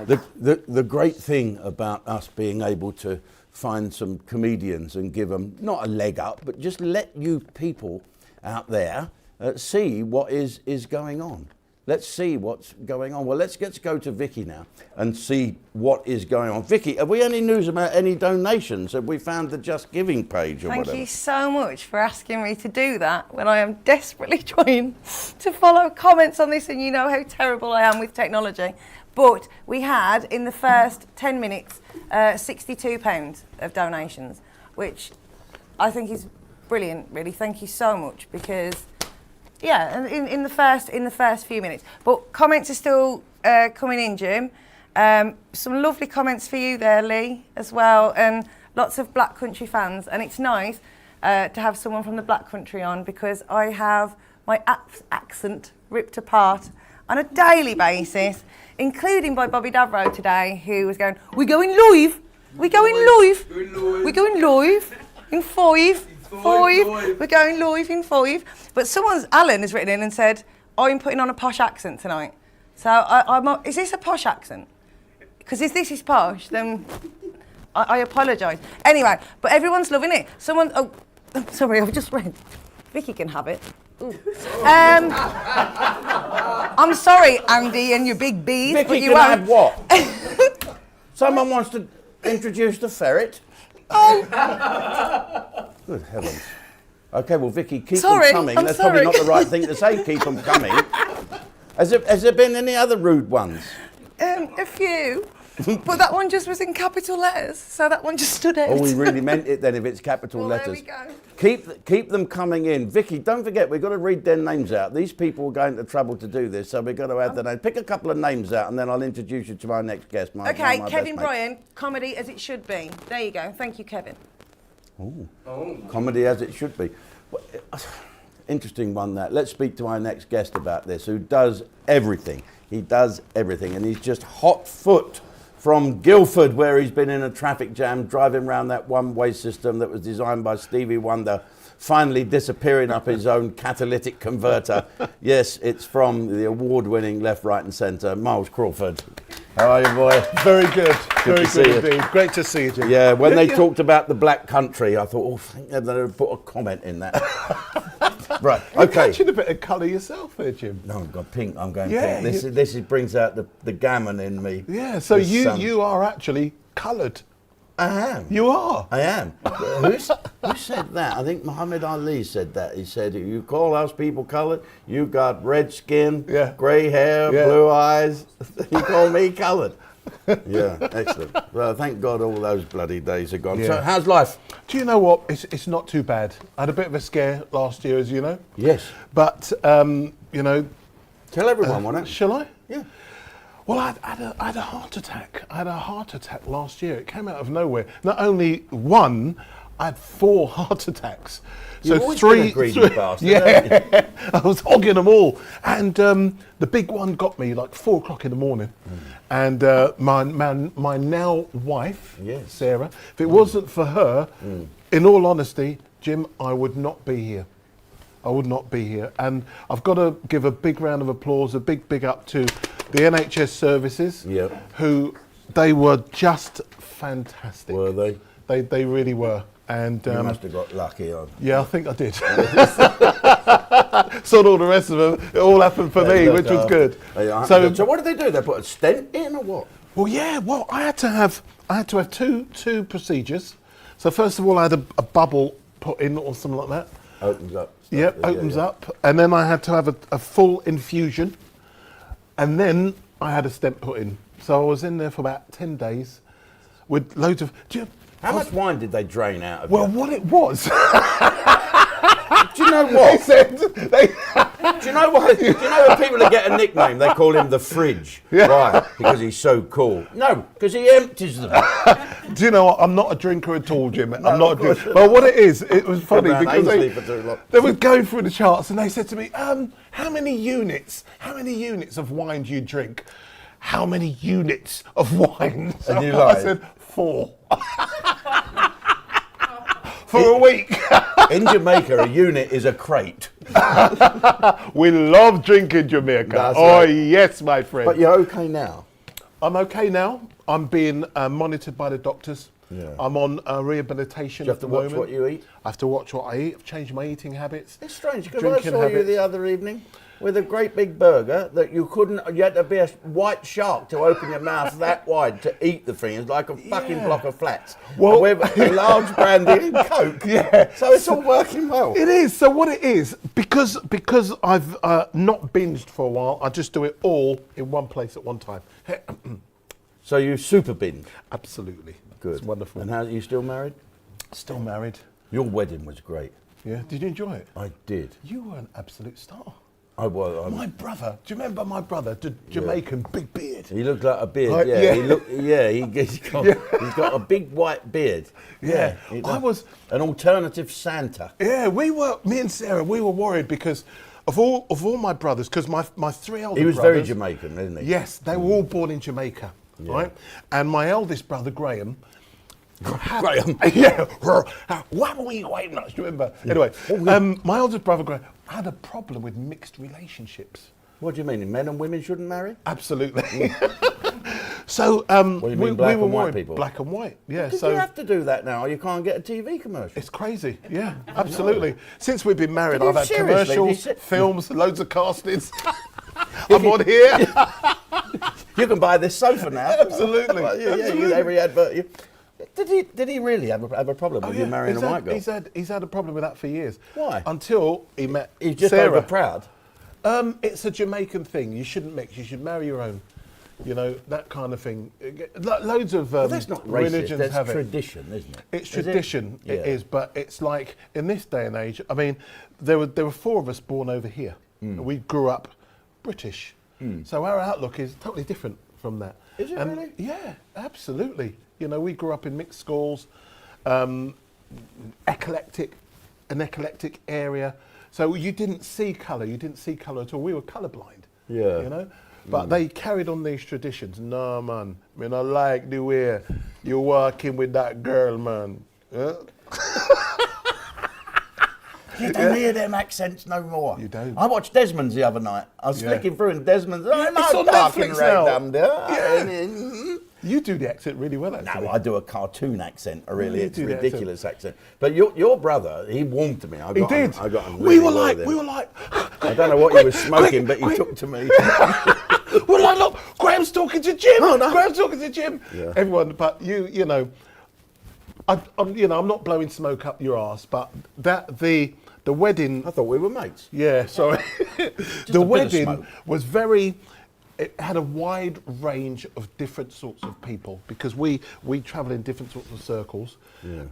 The great thing about us being able to find some comedians and give them not a leg up, but just let you people out there see what is going on. Let's see what's going on. Well, let's go to Vicky now and see what is going on. Vicky, have we any news about any donations? Have we found the Just Giving page or Thank whatever? you so much for asking me to do that when I am desperately trying to follow comments on this, and you know how terrible I am with technology. But we had, in the first 10 minutes, £62 of donations, which I think is brilliant, really. Thank you so much, because, yeah, in the first few minutes. But comments are still coming in, Jim. Some lovely comments for you there, Lee, as well, and lots of Black Country fans. And it's nice to have someone from the Black Country on, because I have my accent ripped apart on a daily basis, including by Bobby Davro today, who was going, "We're going live, we're going live, we're going live in five. We're going live in 5." But Alan has written in and said, "I'm putting on a posh accent tonight." So is this a posh accent? Because if this is posh, then I apologise. Anyway, but everyone's loving it. Sorry, I've just read. Vicky can have it. I'm sorry, Andy, and your big bees, Vicky but you can won't. have what? Someone wants to introduce the ferret? Oh, Good heavens. Okay, well, Vicky, keep Sorry, them coming. I'm That's sorry. probably not the right thing to say, keep them coming. Has there been any other rude ones? a few. But that one just was in capital letters, so that one just stood out. Oh, we really meant it then if it's capital Well, letters. there we go. Keep them coming in. Vicky, don't forget, we've got to read their names out. These people are going to trouble to do this, so we've got to add their names. Pick a couple of names out and then I'll introduce you to my next guest. My Okay, best Kevin mate. Bryan, comedy as it should be. There you go. Thank you, Kevin. Comedy as it should be. Well, interesting one, that. Let's speak to our next guest about this, who does everything. He does everything, and he's just hot foot from Guildford, where he's been in a traffic jam, driving around that one-way system that was designed by Stevie Wonder, finally disappearing up his own catalytic converter. Yes, it's from the award-winning Left, Right and Centre, Miles Crawford. How are you, boy? Very good. Very to see good you. indeed. Great to see you, Jim. Yeah, when they talked about the Black Country, I thought, oh, I think they're going to put a comment in that. Right, You're okay. catching a bit of colour yourself here, Jim. No, I've got pink. I'm going Yeah, pink. This brings out the gammon in me. Yeah, so This, you are actually coloured. I am. You are. I am. Who said that? I think Muhammad Ali said that. He said, you call us people coloured, you got red skin, Yeah. grey hair, Yeah. blue eyes. You call me coloured. Yeah, excellent. Well, thank God all those bloody days are gone. Yeah. So, how's life? Do you know what? It's not too bad. I had a bit of a scare last year, as you know. Yes. But, you know... Tell everyone, why not? Shall I? Yeah. Well, I had a heart attack. I had a heart attack last year. It came out of nowhere. Not only one, I had 4 heart attacks. You've always been a greedy bastard, haven't Yeah, I was hogging them all. And the big one got me like 4 o'clock in the morning. And my now wife, Yes. Sarah, if it wasn't for her, in all honesty, Jim, I would not be here. I would not be here. And I've got to give a big round of applause, a big up to the NHS services, Yep. who they were just fantastic. Were they? They really were. And You must have got lucky. yeah, I think I did. So all the rest of them, it all happened for me, which was good. So what did they do? They put a stent in or what? Well, yeah. Well, I had to have two procedures. So first of all, I had a bubble put in or something like that. Opens up. Yep, opens up, and then I had to have a full infusion, and then I had a stent put in. So I was in there for about 10 days with loads of. How much wine did they drain out of Well, you? what it was. Do you know what? They said they. Do you know what? Do you know when people that get a nickname, they call him the fridge? Yeah. Why? Because he's so cool. No, because he empties them. Do you know what? I'm not a drinker at all, Jim. I'm not a drinker. Well, what it is, it was funny around because Ainsley for too long. they were going through the charts and they said to me, how many units of wine do you drink? How many units of wine? So And you I lied. said 4. For a week. In Jamaica, a unit is a crate. We love drinking Jamaica. That's oh, right. yes, my friend. But you're okay now. I'm okay now. I'm being monitored by the doctors. Yeah. I'm on rehabilitation Do you have at to the watch moment. what you eat? I have to watch what I eat. I've changed my eating habits. It's strange because I Drinking saw you habits. the other evening with a great big burger that you had to be a white shark to open your mouth that wide to eat the thing. It's like a fucking Yeah. block of flats. Well- With a large brandy and Coke. Yeah. So it's all working well. It is. So what it is, because I've not binged for a while, I just do it all in one place at one time. So you super binge. Absolutely. Good. It's wonderful. And how are you still married? Still married. Your wedding was great. Yeah. Did you enjoy it? I did. You were an absolute star. I was. My brother. Do you remember my brother, the Jamaican big beard? He looked like a beard. Like, yeah. yeah. He's got a big white beard. Yeah. He I does. was. An alternative Santa. Yeah. Me and Sarah, we were worried because of all my brothers, because my 3 elder He was brothers. very Jamaican, isn't he? Yes, they were all born in Jamaica, right? And my eldest brother, Graham. Graham. Yeah. What were you waiting on? Do you remember? Anyway, my eldest brother, Graham, had a problem with mixed relationships. What do you mean? Men and women shouldn't marry? Absolutely. So What do you mean, black we were and white worried. people? Black and white, yeah. Did So you have to do that now? Or you can't get a TV commercial. it's crazy, yeah, absolutely. Since we've been married, Did you I've had seriously? commercials, Did you- films, loads of castings. I'm on here. You can buy this sofa now. Absolutely. Well, yeah, Absolutely. every advert. Did he really have a problem with you marrying a white girl? He's had a problem with that for years. Why? Until he met He's just Sarah. over proud. It's a Jamaican thing. You shouldn't mix. You should marry your own. You know, that kind of thing. Loads of But that's not racist, religions that's have it. tradition, isn't it? It's Is tradition, it? it Yeah. is, but it's like in this day and age. I mean, there were 4 of us born over here. We grew up British, so our outlook is totally different from that. Is it really? Yeah, absolutely. You know, we grew up in mixed schools, eclectic area. So you didn't see colour. You didn't see colour at all. We were colourblind. Yeah. You know. But they carried on these traditions. No, man. I mean, I like the way you're walking with that girl, man. Yeah? You don't hear them accents no more. You don't. I watched Desmond's the other night. I was Yeah. flicking through and Desmond's. Oh, it's no, on darking Netflix red now. dum there. Yeah. You do the accent really well, actually. No, I do a cartoon accent. Really, You it's a do the ridiculous accent. But your brother, he warmed to me. I He got did. On, I got on we really were well like, with we him. were like. I don't know what he was smoking, but he quick. took to me. We're like, look, Graham's talking to Jim. Oh, no. Graham's talking to Jim. Yeah. Everyone, but you know, I'm not blowing smoke up your arse, but the wedding. I thought we were mates. Yeah, sorry. a The bit of wedding smoke. was very. It had a wide range of different sorts of people because we travel in different sorts of circles,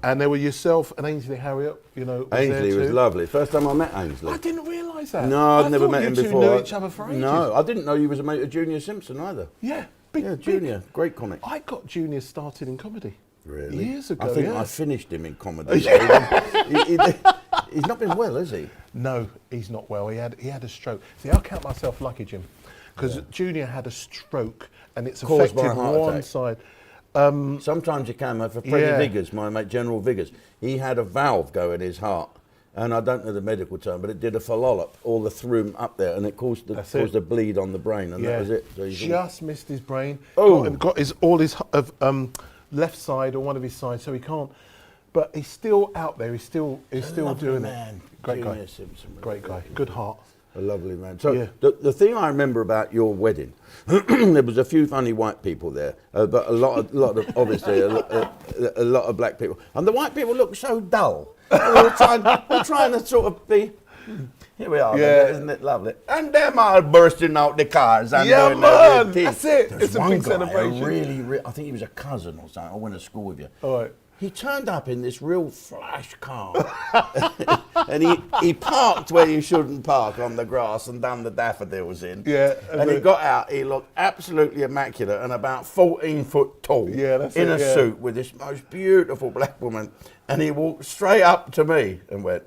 and there were yourself and Ainsley Harriott. You know, Ainsley there was too. lovely. First time I met Ainsley. I didn't realise that. No, I'd never thought met you him two before. Knew each other for ages. No, I didn't know you was a mate of Junior Simpson either. Yeah, Yeah, Junior, great comic. I got Junior started in comedy. Really? Years ago. I think yeah. I finished him in comedy. He's not been well, has he? No, he's not well. He had a stroke. See, I count myself lucky, Jim, because Junior had a stroke and it's Caused by a affected heart one attack. side. Sometimes you can. For Freddie Yeah. Viggers, my mate General Viggers, he had a valve go in his heart. And I don't know the medical term, but it did a phallop, all the through up there, and it caused a bleed on the brain, and that was it. So he's Just missed his brain. Oh. Got all his left side or one of his sides, so he can't. But he's still out there. He's still lovely doing man. it. Great guy. Junior Simpson was Great guy. lovely. Good heart. A lovely man. So Yeah. the thing I remember about your wedding, there was a few funny white people there, but a lot of obviously a lot of black people, and the white people looked so dull. we're trying to sort of be. Here we are, Yeah. isn't it lovely? And them all bursting out the cars and Yeah, doing man, everything. that's it. There's It's a one big guy, celebration. Really, I think he was a cousin or something. I went to school with you. All right. He turned up in this real flash car, and he parked where you shouldn't park on the grass and done the daffodils in. Yeah, and he got out. He looked absolutely immaculate and about 14 foot tall. Yeah, that's in it, a yeah. suit with this most beautiful black woman, and he walked straight up to me and went,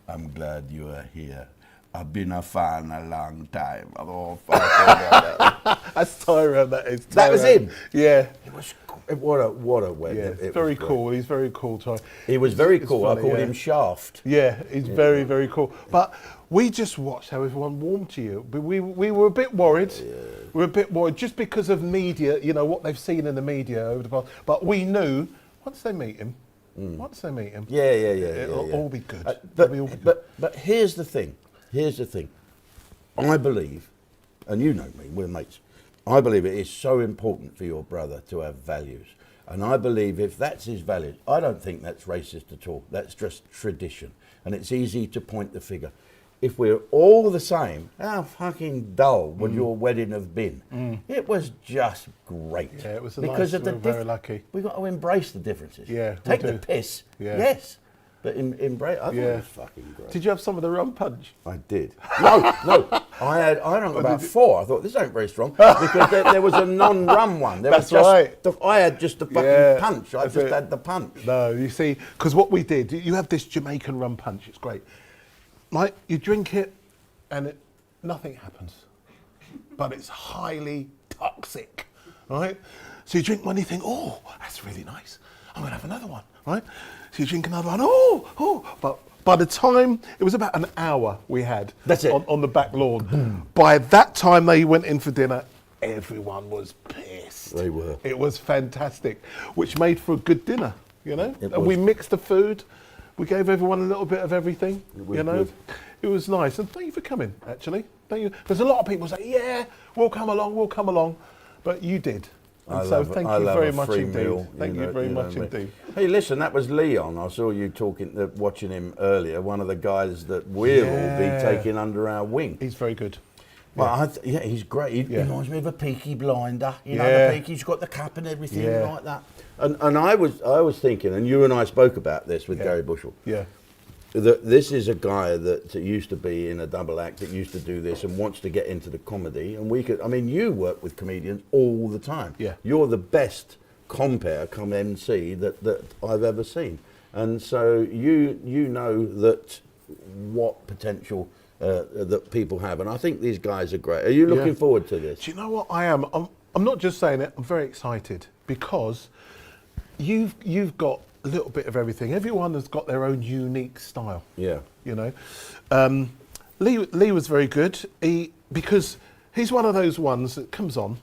"I'm glad you are here. I've been a fan a long time." I thought, "Oh, fuck." That's Tyrone. That is. That was Tyrone. him? Yeah. It was what a wedding. Yeah. It was Very great. cool. He's very cool, Tyrone. He was very It's cool. I funny, called yeah. him Shaft. Yeah, he's very, very cool. But we just watched how everyone warmed to you. But we were a bit worried. We were a bit worried just because of media, you know, what they've seen in the media over the past. But we knew once they meet him, Yeah. it'll all be good. It'll be all good. But here's the thing. I believe, and you know me, we're mates. I believe it is so important for your brother to have values. And I believe if that's his values, I don't think that's racist at all. That's just tradition. And it's easy to point the finger. If we're all the same, how fucking dull would your wedding have been? It was just great. Yeah, it was because nice. of the We were very lucky. We've got to embrace the differences. Yeah, we Take the do. piss. Yeah. Yes. But embrace. I thought Yeah. it was fucking great. Did you have some of the rum punch? I did. No. I drank about 4. I thought this ain't very strong because there was a non-rum one. That's right. I had just the fucking Yeah, punch. I that's just it. had the punch. No, you see, because what we did, you have this Jamaican rum punch. It's great. Like you drink it, and nothing happens, but it's highly toxic, right? So you drink one, you think, oh, that's really nice. I'm gonna have another one, right? So you drink another one, but by the time, it was about an hour we had That's it. On the back lawn. By that time they went in for dinner, everyone was pissed. They were. It was fantastic, which made for a good dinner, you know? It And we was. mixed the food. We gave everyone a little bit of everything, It was you know? good. It was nice. And thank you for coming, actually. Thank you. There's a lot of people say, yeah, we'll come along. But you did. And so thank you very much indeed. Thank you very much indeed. Hey, listen, that was Leon. I saw you watching him earlier. One of the guys that we'll be taking under our wing. He's very good. Well, yeah, he's great. He reminds me of a Peaky Blinder. You know, the Peaky, he's got the cap and everything like that. And I was thinking, and you and I spoke about this with Gary Bushell. Yeah. That this is a guy that used to be in a double act, that used to do this and wants to get into the comedy. And you work with comedians all the time. Yeah. You're the best compere come MC that I've ever seen. And so you know that what potential that people have. And I think these guys are great. Are you looking forward to this? Do you know what I am? I'm not just saying it, I'm very excited because you've got a little bit of everything. Everyone has got their own unique style. Yeah. You know, Lee was very good. Because he's one of those ones that comes on,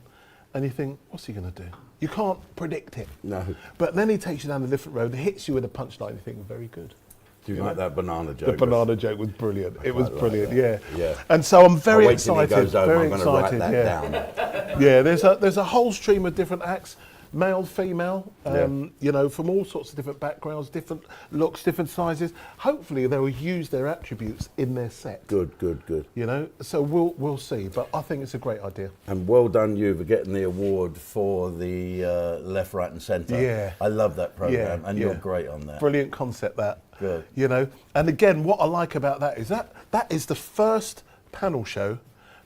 and you think, what's he going to do? You can't predict it. No. But then he takes you down a different road, hits you with a punchline. You think, very good. Do you like that banana joke? The banana joke was brilliant. It was brilliant. That. Yeah. And so I'm very wait till he excited. goes home, Very I'm gonna excited. write that down. Yeah. There's a whole stream of different acts. Male, female, you know, from all sorts of different backgrounds, different looks, different sizes. Hopefully they will use their attributes in their set. Good. You know, so we'll see, but I think it's a great idea. And well done you for getting the award for the Left, Right and Centre. Yeah. I love that programme and you're great on that. Brilliant concept that. Good. You know, and again, what I like about that is that is the first panel show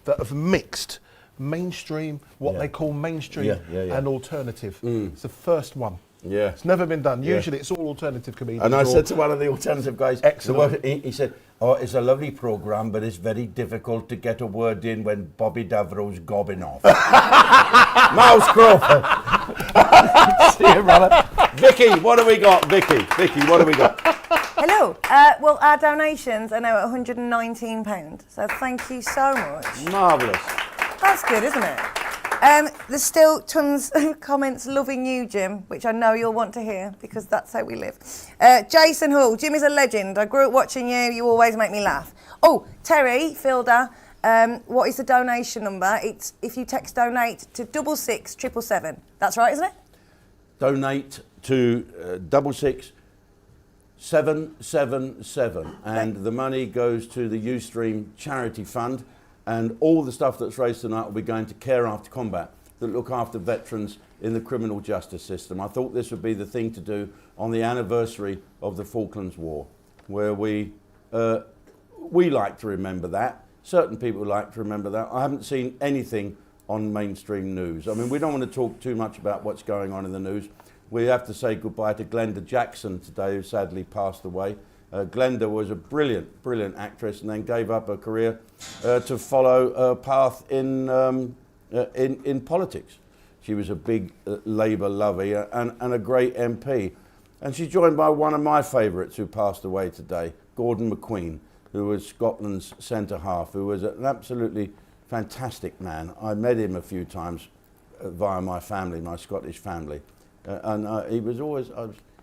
that have mixed mainstream, they call mainstream and alternative. It's the first one. Yeah. It's never been done. Usually it's all alternative comedians. And I said to one of the alternative guys, excellent. He said, oh, it's a lovely programme, but it's very difficult to get a word in when Bobby Davro's gobbing off. Mouse Crawford. See you, brother. Vicky, what have we got? Vicky, what have we got? Hello. Well, our donations are now at £119, so thank you so much. Marvellous. That's good, isn't it? There's still tons of comments loving you, Jim, which I know you'll want to hear because that's how we live. Jason Hall, Jim is a legend. I grew up watching you. You always make me laugh. Oh, Terry Fielder, what is the donation number? It's if you text donate to 66777. That's right, isn't it? Donate to 66777, and the money goes to the Ustream Charity Fund. And all the stuff that's raised tonight will be going to Care After Combat, that look after veterans in the criminal justice system. I thought this would be the thing to do on the anniversary of the Falklands War, where we like to remember that. Certain people like to remember that. I haven't seen anything on mainstream news. I mean, we don't want to talk too much about what's going on in the news. We have to say goodbye to Glenda Jackson today, who sadly passed away. Glenda was a brilliant actress and then gave up her career to follow a path in politics. She was a big Labour lover and a great MP. And she's joined by one of my favourites who passed away today, Gordon McQueen, who was Scotland's centre half, who was an absolutely fantastic man. I met him a few times via my family, my Scottish family. And he was always...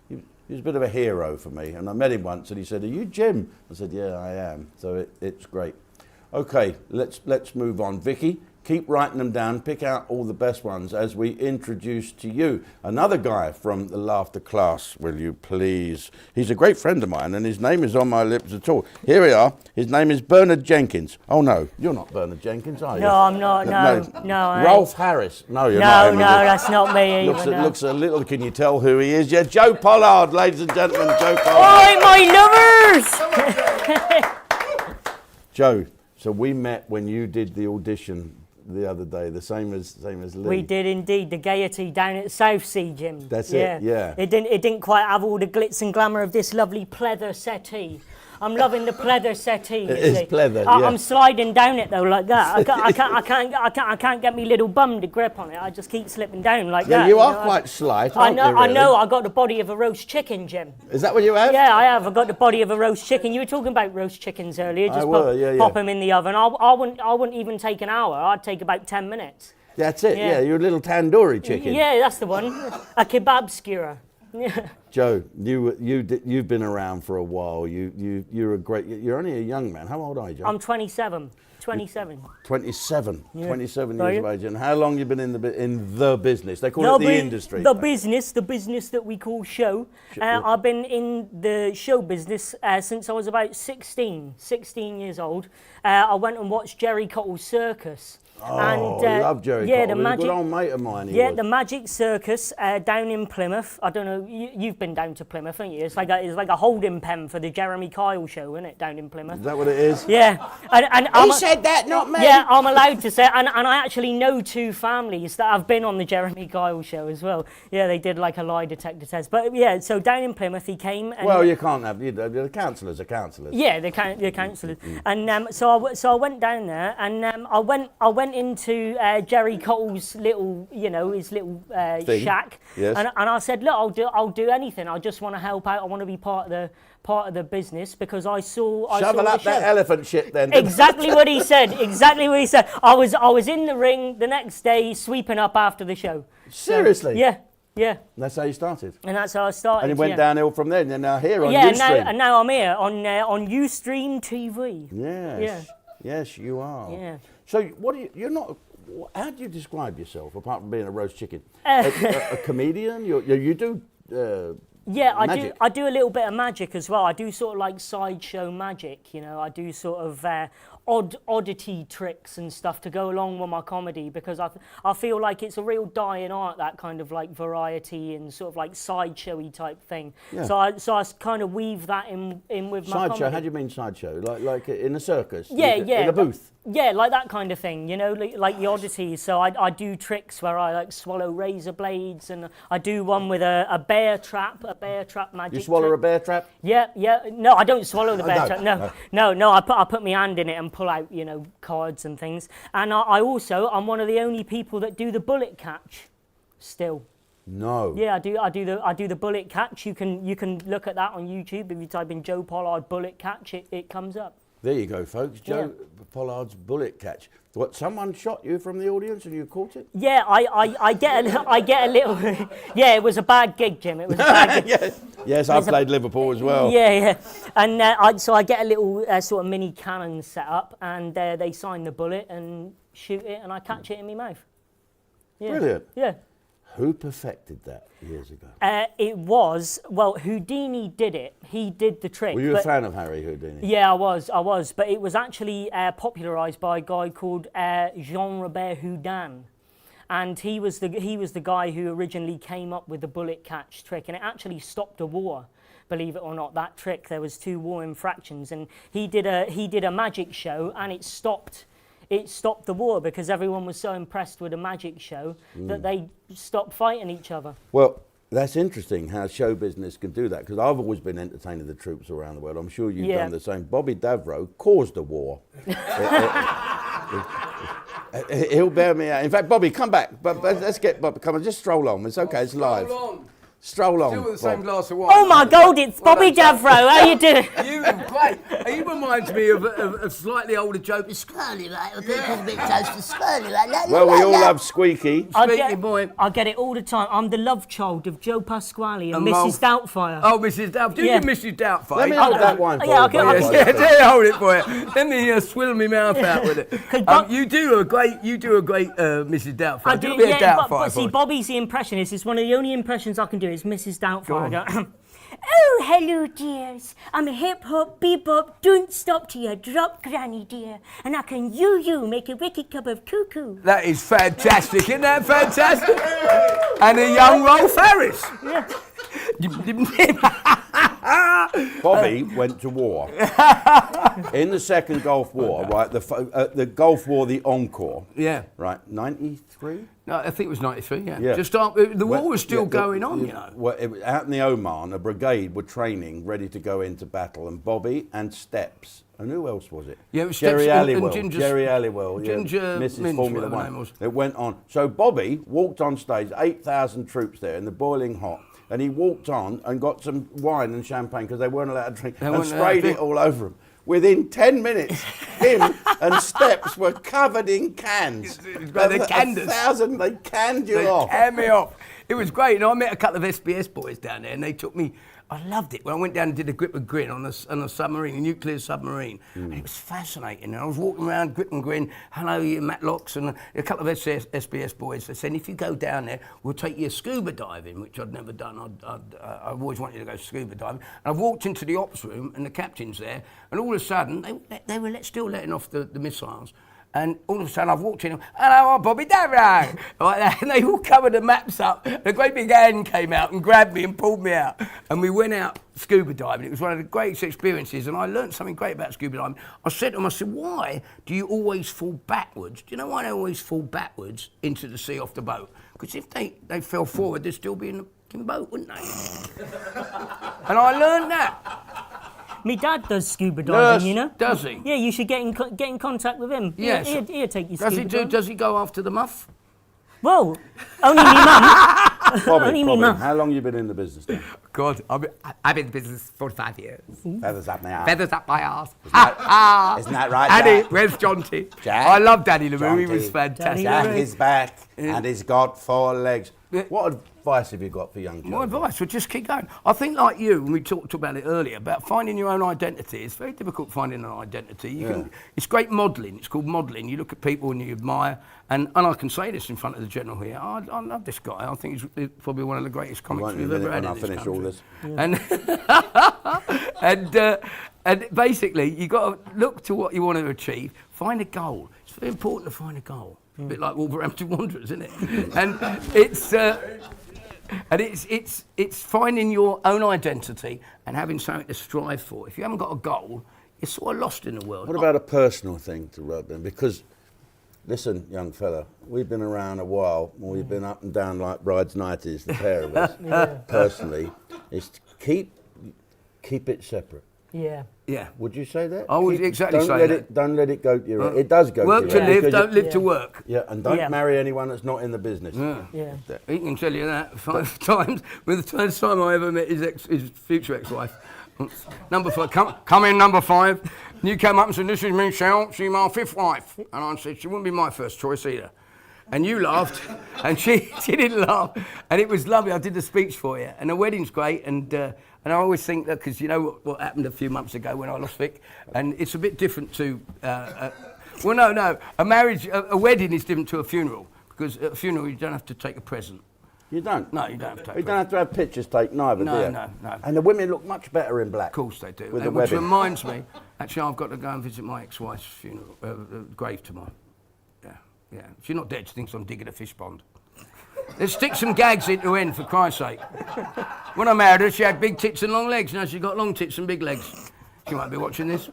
He was a bit of a hero for me, and I met him once and he said, "Are you Jim?" I said, "Yeah, I am." So it's great. Okay, let's move on. Vicky, keep writing them down, pick out all the best ones as we introduce to you another guy from the laughter class, will you please? He's a great friend of mine and his name is on my lips at all. Here we are. His name is Bernard Jenkins. Oh no, you're not Bernard Jenkins, are you? No, I'm not, no. Ralph Harris. No, you're not. No, that's not me either. Looks a little, can you tell who he is? Yeah, Joe Pollard, ladies and gentlemen, Joe Pollard. Oi, my lovers! Joe, so we met when you did the audition the other day, the same as Lee. We did indeed, the Gaiety down at Southsea, Jim. That's it, yeah. It didn't quite have all the glitz and glamour of this lovely pleather settee. I'm loving the pleather settee. It is pleather, yeah. I'm sliding down it though like that. I can't get me little bum to grip on it. I just keep slipping down like that. You are quite slight, aren't you, really? I know. I got the body of a roast chicken, Jim. Is that what you have? Yeah, I have. I got the body of a roast chicken. You were talking about roast chickens earlier. Just pop them in the oven. I wouldn't even take an hour. I'd take about 10 minutes. That's it. Yeah, you're a little tandoori chicken. Yeah, that's the one. A kebab skewer. Yeah. Joe, you've been around for a while. You're a great. You're only a young man. How old are you, Joe? I'm 27. 27. 27. Yeah. 27 Are years you? of age. And how long you been in the business? They call it the industry. The business that we call show. I've been in the show business since I was about 16 years old. I went and watched Jerry Cottle's Circus. Oh, I love Jerry Cottle. He's a good old mate of mine. Yeah, the Magic Circus down in Plymouth. I don't know, you've been down to Plymouth, haven't you? It's like a holding pen for the Jeremy Kyle show, isn't it, down in Plymouth? Is that what it is? Yeah. And he said that, not me. Yeah, I'm allowed to say, and I actually know two families that have been on the Jeremy Kyle show as well. Yeah, they did like a lie detector test. But yeah, so down in Plymouth he came. And well, you can't have, the councillors are councillors. Yeah, the councillors. And so I went down there, and I went into Jerry Cottle's little, his little shack, yes. and I said, look, I'll do anything. I just want to help out. I want to be part of the business because I saw. Shovel up that elephant shit, then. Exactly what he said. Exactly what he said. I was in the ring the next day sweeping up after the show. Seriously? So, yeah. Yeah. And that's how you started. And that's how I started. And it went downhill from there. And then now here on Ustream. Ustream. And now I'm here on Ustream TV. Yes. Yeah. Yes, you are. Yeah. So what do you're not. How do you describe yourself apart from being a roast chicken? A comedian? You do. Yeah, magic. I do a little bit of magic as well. I do sort of like sideshow magic, I do sort of oddity tricks and stuff to go along with my comedy because I feel like it's a real dying art, that kind of like variety and sort of like sideshowy type thing. Yeah. So I kind of weave that in with my comedy. Sideshow? How do you mean sideshow? Like in a circus? Yeah. In a booth? Yeah, like that kind of thing, like the oddities. So I do tricks where I like swallow razor blades, and I do one with a bear trap magic. You swallow a bear trap? Yeah. No, I don't swallow the bear trap. No. I put my hand in it and pull out, cards and things. And I'm one of the only people that do the bullet catch. Still. No. Yeah, I do the bullet catch. You can look at that on YouTube. If you type in Joe Pollard bullet catch, it comes up. There you go, folks. Joe Pollard's bullet catch. What? Someone shot you from the audience and you caught it? Yeah, I get a little. Yeah, it was a bad gig, Jim. It was a bad gig. Yes, I played Liverpool as well. Yeah, and so I get a little sort of mini cannon set up, and they sign the bullet and shoot it, and I catch it in my mouth. Yeah. Brilliant. Yeah. Who perfected that years ago? Houdini did it. He did the trick. Were you a fan of Harry Houdini? Yeah, I was. But it was actually popularised by a guy called Jean-Robert Houdin. And he was the guy who originally came up with the bullet catch trick. And it actually stopped a war, believe it or not, that trick. There was 2 war infractions. And he did a magic show, and it stopped the war because everyone was so impressed with the magic show that they stopped fighting each other. Well, that's interesting how show business can do that, because I've always been entertaining the troops around the world. I'm sure you've done the same. Bobby Davro caused a war. He'll bear me out. In fact, Bobby, come back. But let's get Bobby. Come on, just stroll on. It's okay. It's live. Stroll on. Still with the same glass of wine. Oh my God, it's Bobby Davro. How you doing? You great. He reminds me of a slightly older joke. It's Scully, like a bit toasted Scully, like that. Well, we all love Squeaky. I get it all the time. I'm the love child of Joe Pasquale and Mrs. Doubtfire. Oh, Mrs. Doubtfire. Do you Mrs. Doubtfire? Let me hold that wine for you. Hold it for you. Let me swill my mouth out with it. You do a great Mrs. Doubtfire. I do, but see, Bobby's the impressionist. It's one of the only impressions I can do. Is Mrs. Doubtfire. I go, oh, hello, dears. I'm a hip-hop, bebop, don't stop till you drop, granny dear. And I can make a wicked cup of cuckoo. That is fantastic, isn't that fantastic? And a young Rolf Harris. Yeah. Bobby went to war. In the Second Gulf War, right, the Gulf War, the Encore. Yeah. Right, 93? No, I think it was 93, yeah. Just after, the war was still going on, Well, out in the Oman, a brigade were training, ready to go into battle, and Bobby and Steps. And who else was it? Yeah, it was Jerry Steps Halliwell. Ginger, Jerry Halliwell, Ginger Mrs. Minch, Formula One. It went on. So Bobby walked on stage, 8,000 troops there in the boiling hot. And he walked on and got some wine and champagne because they weren't allowed to drink, and sprayed it all over him. Within 10 minutes, him and Steps were covered in cans. They canned us. They canned you off. They canned me off. It was great. And I met a couple of SBS boys down there, and they took me I loved it when I went down and did a grip and grin on a submarine, a nuclear submarine. And it was fascinating. And I was walking around, grip and grin, hello, you Matlocks, and a couple of SBS boys. They said, if you go down there, we'll take you scuba diving, which I'd never done. I've always wanted to go scuba diving. And I walked into the ops room, and the captain's there, and all of a sudden, they were still letting off the missiles. And all of a sudden I've walked in, hello, I'm Bobby Davidson. Like that, and they all covered the maps up. And a great big hand came out and grabbed me and pulled me out. And we went out scuba diving. It was one of the greatest experiences. And I learned something great about scuba diving. I said to them, why do you always fall backwards? Do you know why they always fall backwards into the sea off the boat? Because if they fell forward, they'd still be in the boat, wouldn't they? And I learned that. My dad does scuba diving, you know. Does he? Yeah, you should get in contact with him. Yes. He'll take you scuba diving. Does he go after the muff? Well, only me mum. Bobby, how long you been in the business now? God, I've been in the business 45 years. Feathers up my ass. Feathers up my arse. Isn't that right, Daddy, Jack? where's Jonty? Jack? I love Daddy LaRue, he was Jonty. fantastic. Jack is back and he's got 4 legs. What advice have you got for young children? My advice would just keep going. I think like you, and we talked about it earlier, about finding your own identity. It's very difficult finding an identity. It's great modelling. It's called modelling. You look at people and you admire. And I can say this in front of the General here. I love this guy. I think he's probably one of the greatest comics we've ever had in this country. All this. And basically, you've got to look to what you want to achieve. Find a goal. It's very important to find a goal. A bit like Wolverhampton Wanderers, isn't it? And it's finding your own identity and having something to strive for. If you haven't got a goal, you're sort of lost in the world. What about a personal thing to rub in? Because, listen, young fella, we've been around a while. We've been up and down like brides' nighties, the pair of us. Personally, is to keep it separate. Yeah. Yeah. Would you say that? I would exactly say that. Don't let it go to your head. It does go work to your to head. live, don't live to work. Yeah, and don't marry anyone that's not in the business. Yeah. He can tell you that 5 times. With the first time I ever met his future ex-wife. Number 5, come in, number 5. And you came up and said, this is Michelle, she's my 5th wife. And I said, she wouldn't be my first choice either. And you laughed, and she didn't laugh. And it was lovely, I did the speech for you. And the wedding's great, and I always think that, because you know what happened a few months ago when I lost Vic, and it's a bit different to, well, no, a wedding is different to a funeral, because at a funeral you don't have to take a present. You don't? No, you don't have to take a present. You don't have to have pictures taken either, do you? No. And the women look much better in black. Of course they do. With the which wedding. reminds me, actually I've got to go and visit my ex-wife's funeral, grave tomorrow. Yeah, she's not dead, she thinks I'm digging a fish pond. Let's stick some gags into end, for Christ's sake. When I married her, she had big tits and long legs. Now she's got long tits and big legs. She might be watching this.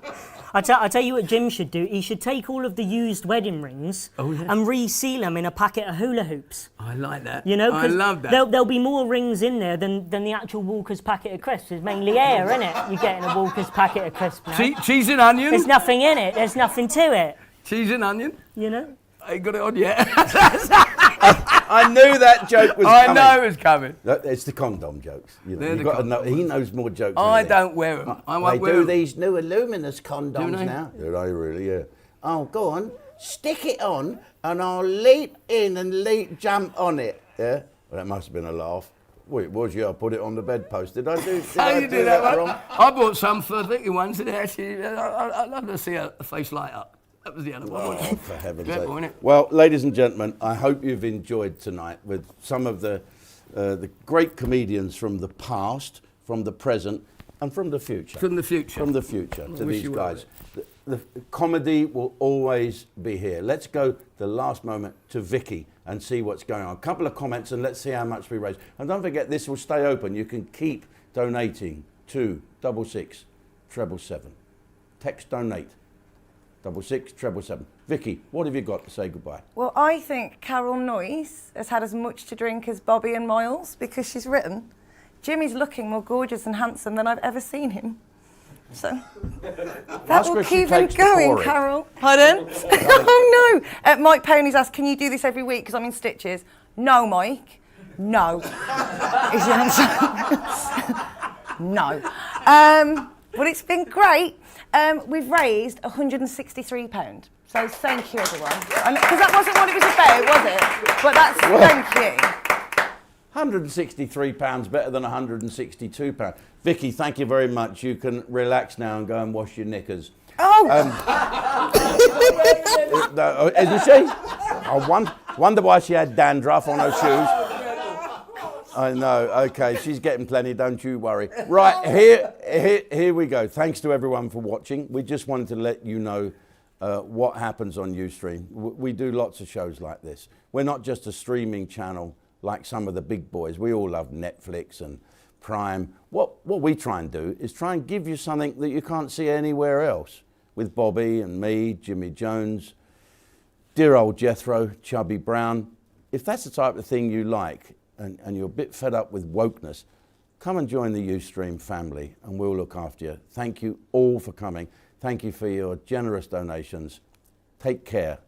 I tell you what Jim should do. He should take all of the used wedding rings and reseal them in a packet of hula hoops. I like that. You know, I love that. There'll be more rings in there than the actual Walker's packet of crisps. It's mainly air, isn't it? You get in a Walker's packet of crisps now. Cheese and onion? There's nothing in it. There's nothing to it. Cheese and onion? You know? I ain't got it on yet. I knew that joke was coming. I know it was coming. It's the condom jokes. You know, you've got to know, he knows more jokes I than don't wear them. I won't they wear do them. these new Illuminous condoms Do they? now. Do they really? Yeah. Oh, go on. Stick it on and I'll leap in and jump on it. Yeah? Well, that must have been a laugh. Well, it was you. I put it on the bedpost. Did I do that wrong? I bought some for Vicky once, and actually, I'd love to see her face light up. That was the other one. Oh, for heaven's Great sake. one, innit? Well, ladies and gentlemen, I hope you've enjoyed tonight with some of the great comedians from the past, from the present, and from the future. From the future. From the future to wish these you were guys. The comedy will always be here. Let's go the last moment to Vicky and see what's going on. A couple of comments and let's see how much we raise. And don't forget, this will stay open. You can keep donating to 666 777. Text donate 666 777. Vicky, what have you got to say goodbye? Well, I think Carol Noyce has had as much to drink as Bobby and Miles, because she's written, Jimmy's looking more gorgeous and handsome than I've ever seen him. So that will keep him going, Carol. Pardon? Oh no. Mike Pony's asked, can you do this every week because I'm in stitches? No, Mike. No. Is the answer. No. But it's been great. We've raised £163. So thank you, everyone. Because that wasn't what it was about, was it? But that's thank you. £163 better than £162. Vicky, thank you very much. You can relax now and go and wash your knickers. Oh! Isn't she? I wonder why she had dandruff on her shoes. I know. Okay, she's getting plenty. Don't you worry. Right, here we go. Thanks to everyone for watching. We just wanted to let you know what happens on Ustream. We do lots of shows like this. We're not just a streaming channel like some of the big boys. We all love Netflix and Prime. What we try and do is try and give you something that you can't see anywhere else. With Bobby and me, Jimmy Jones, dear old Jethro, Chubby Brown. If that's the type of thing you like and you're a bit fed up with wokeness, come and join the Ustream family and we'll look after you. Thank you all for coming. Thank you for your generous donations. Take care,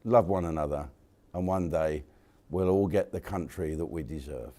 love one another, and one day we'll all get the country that we deserve.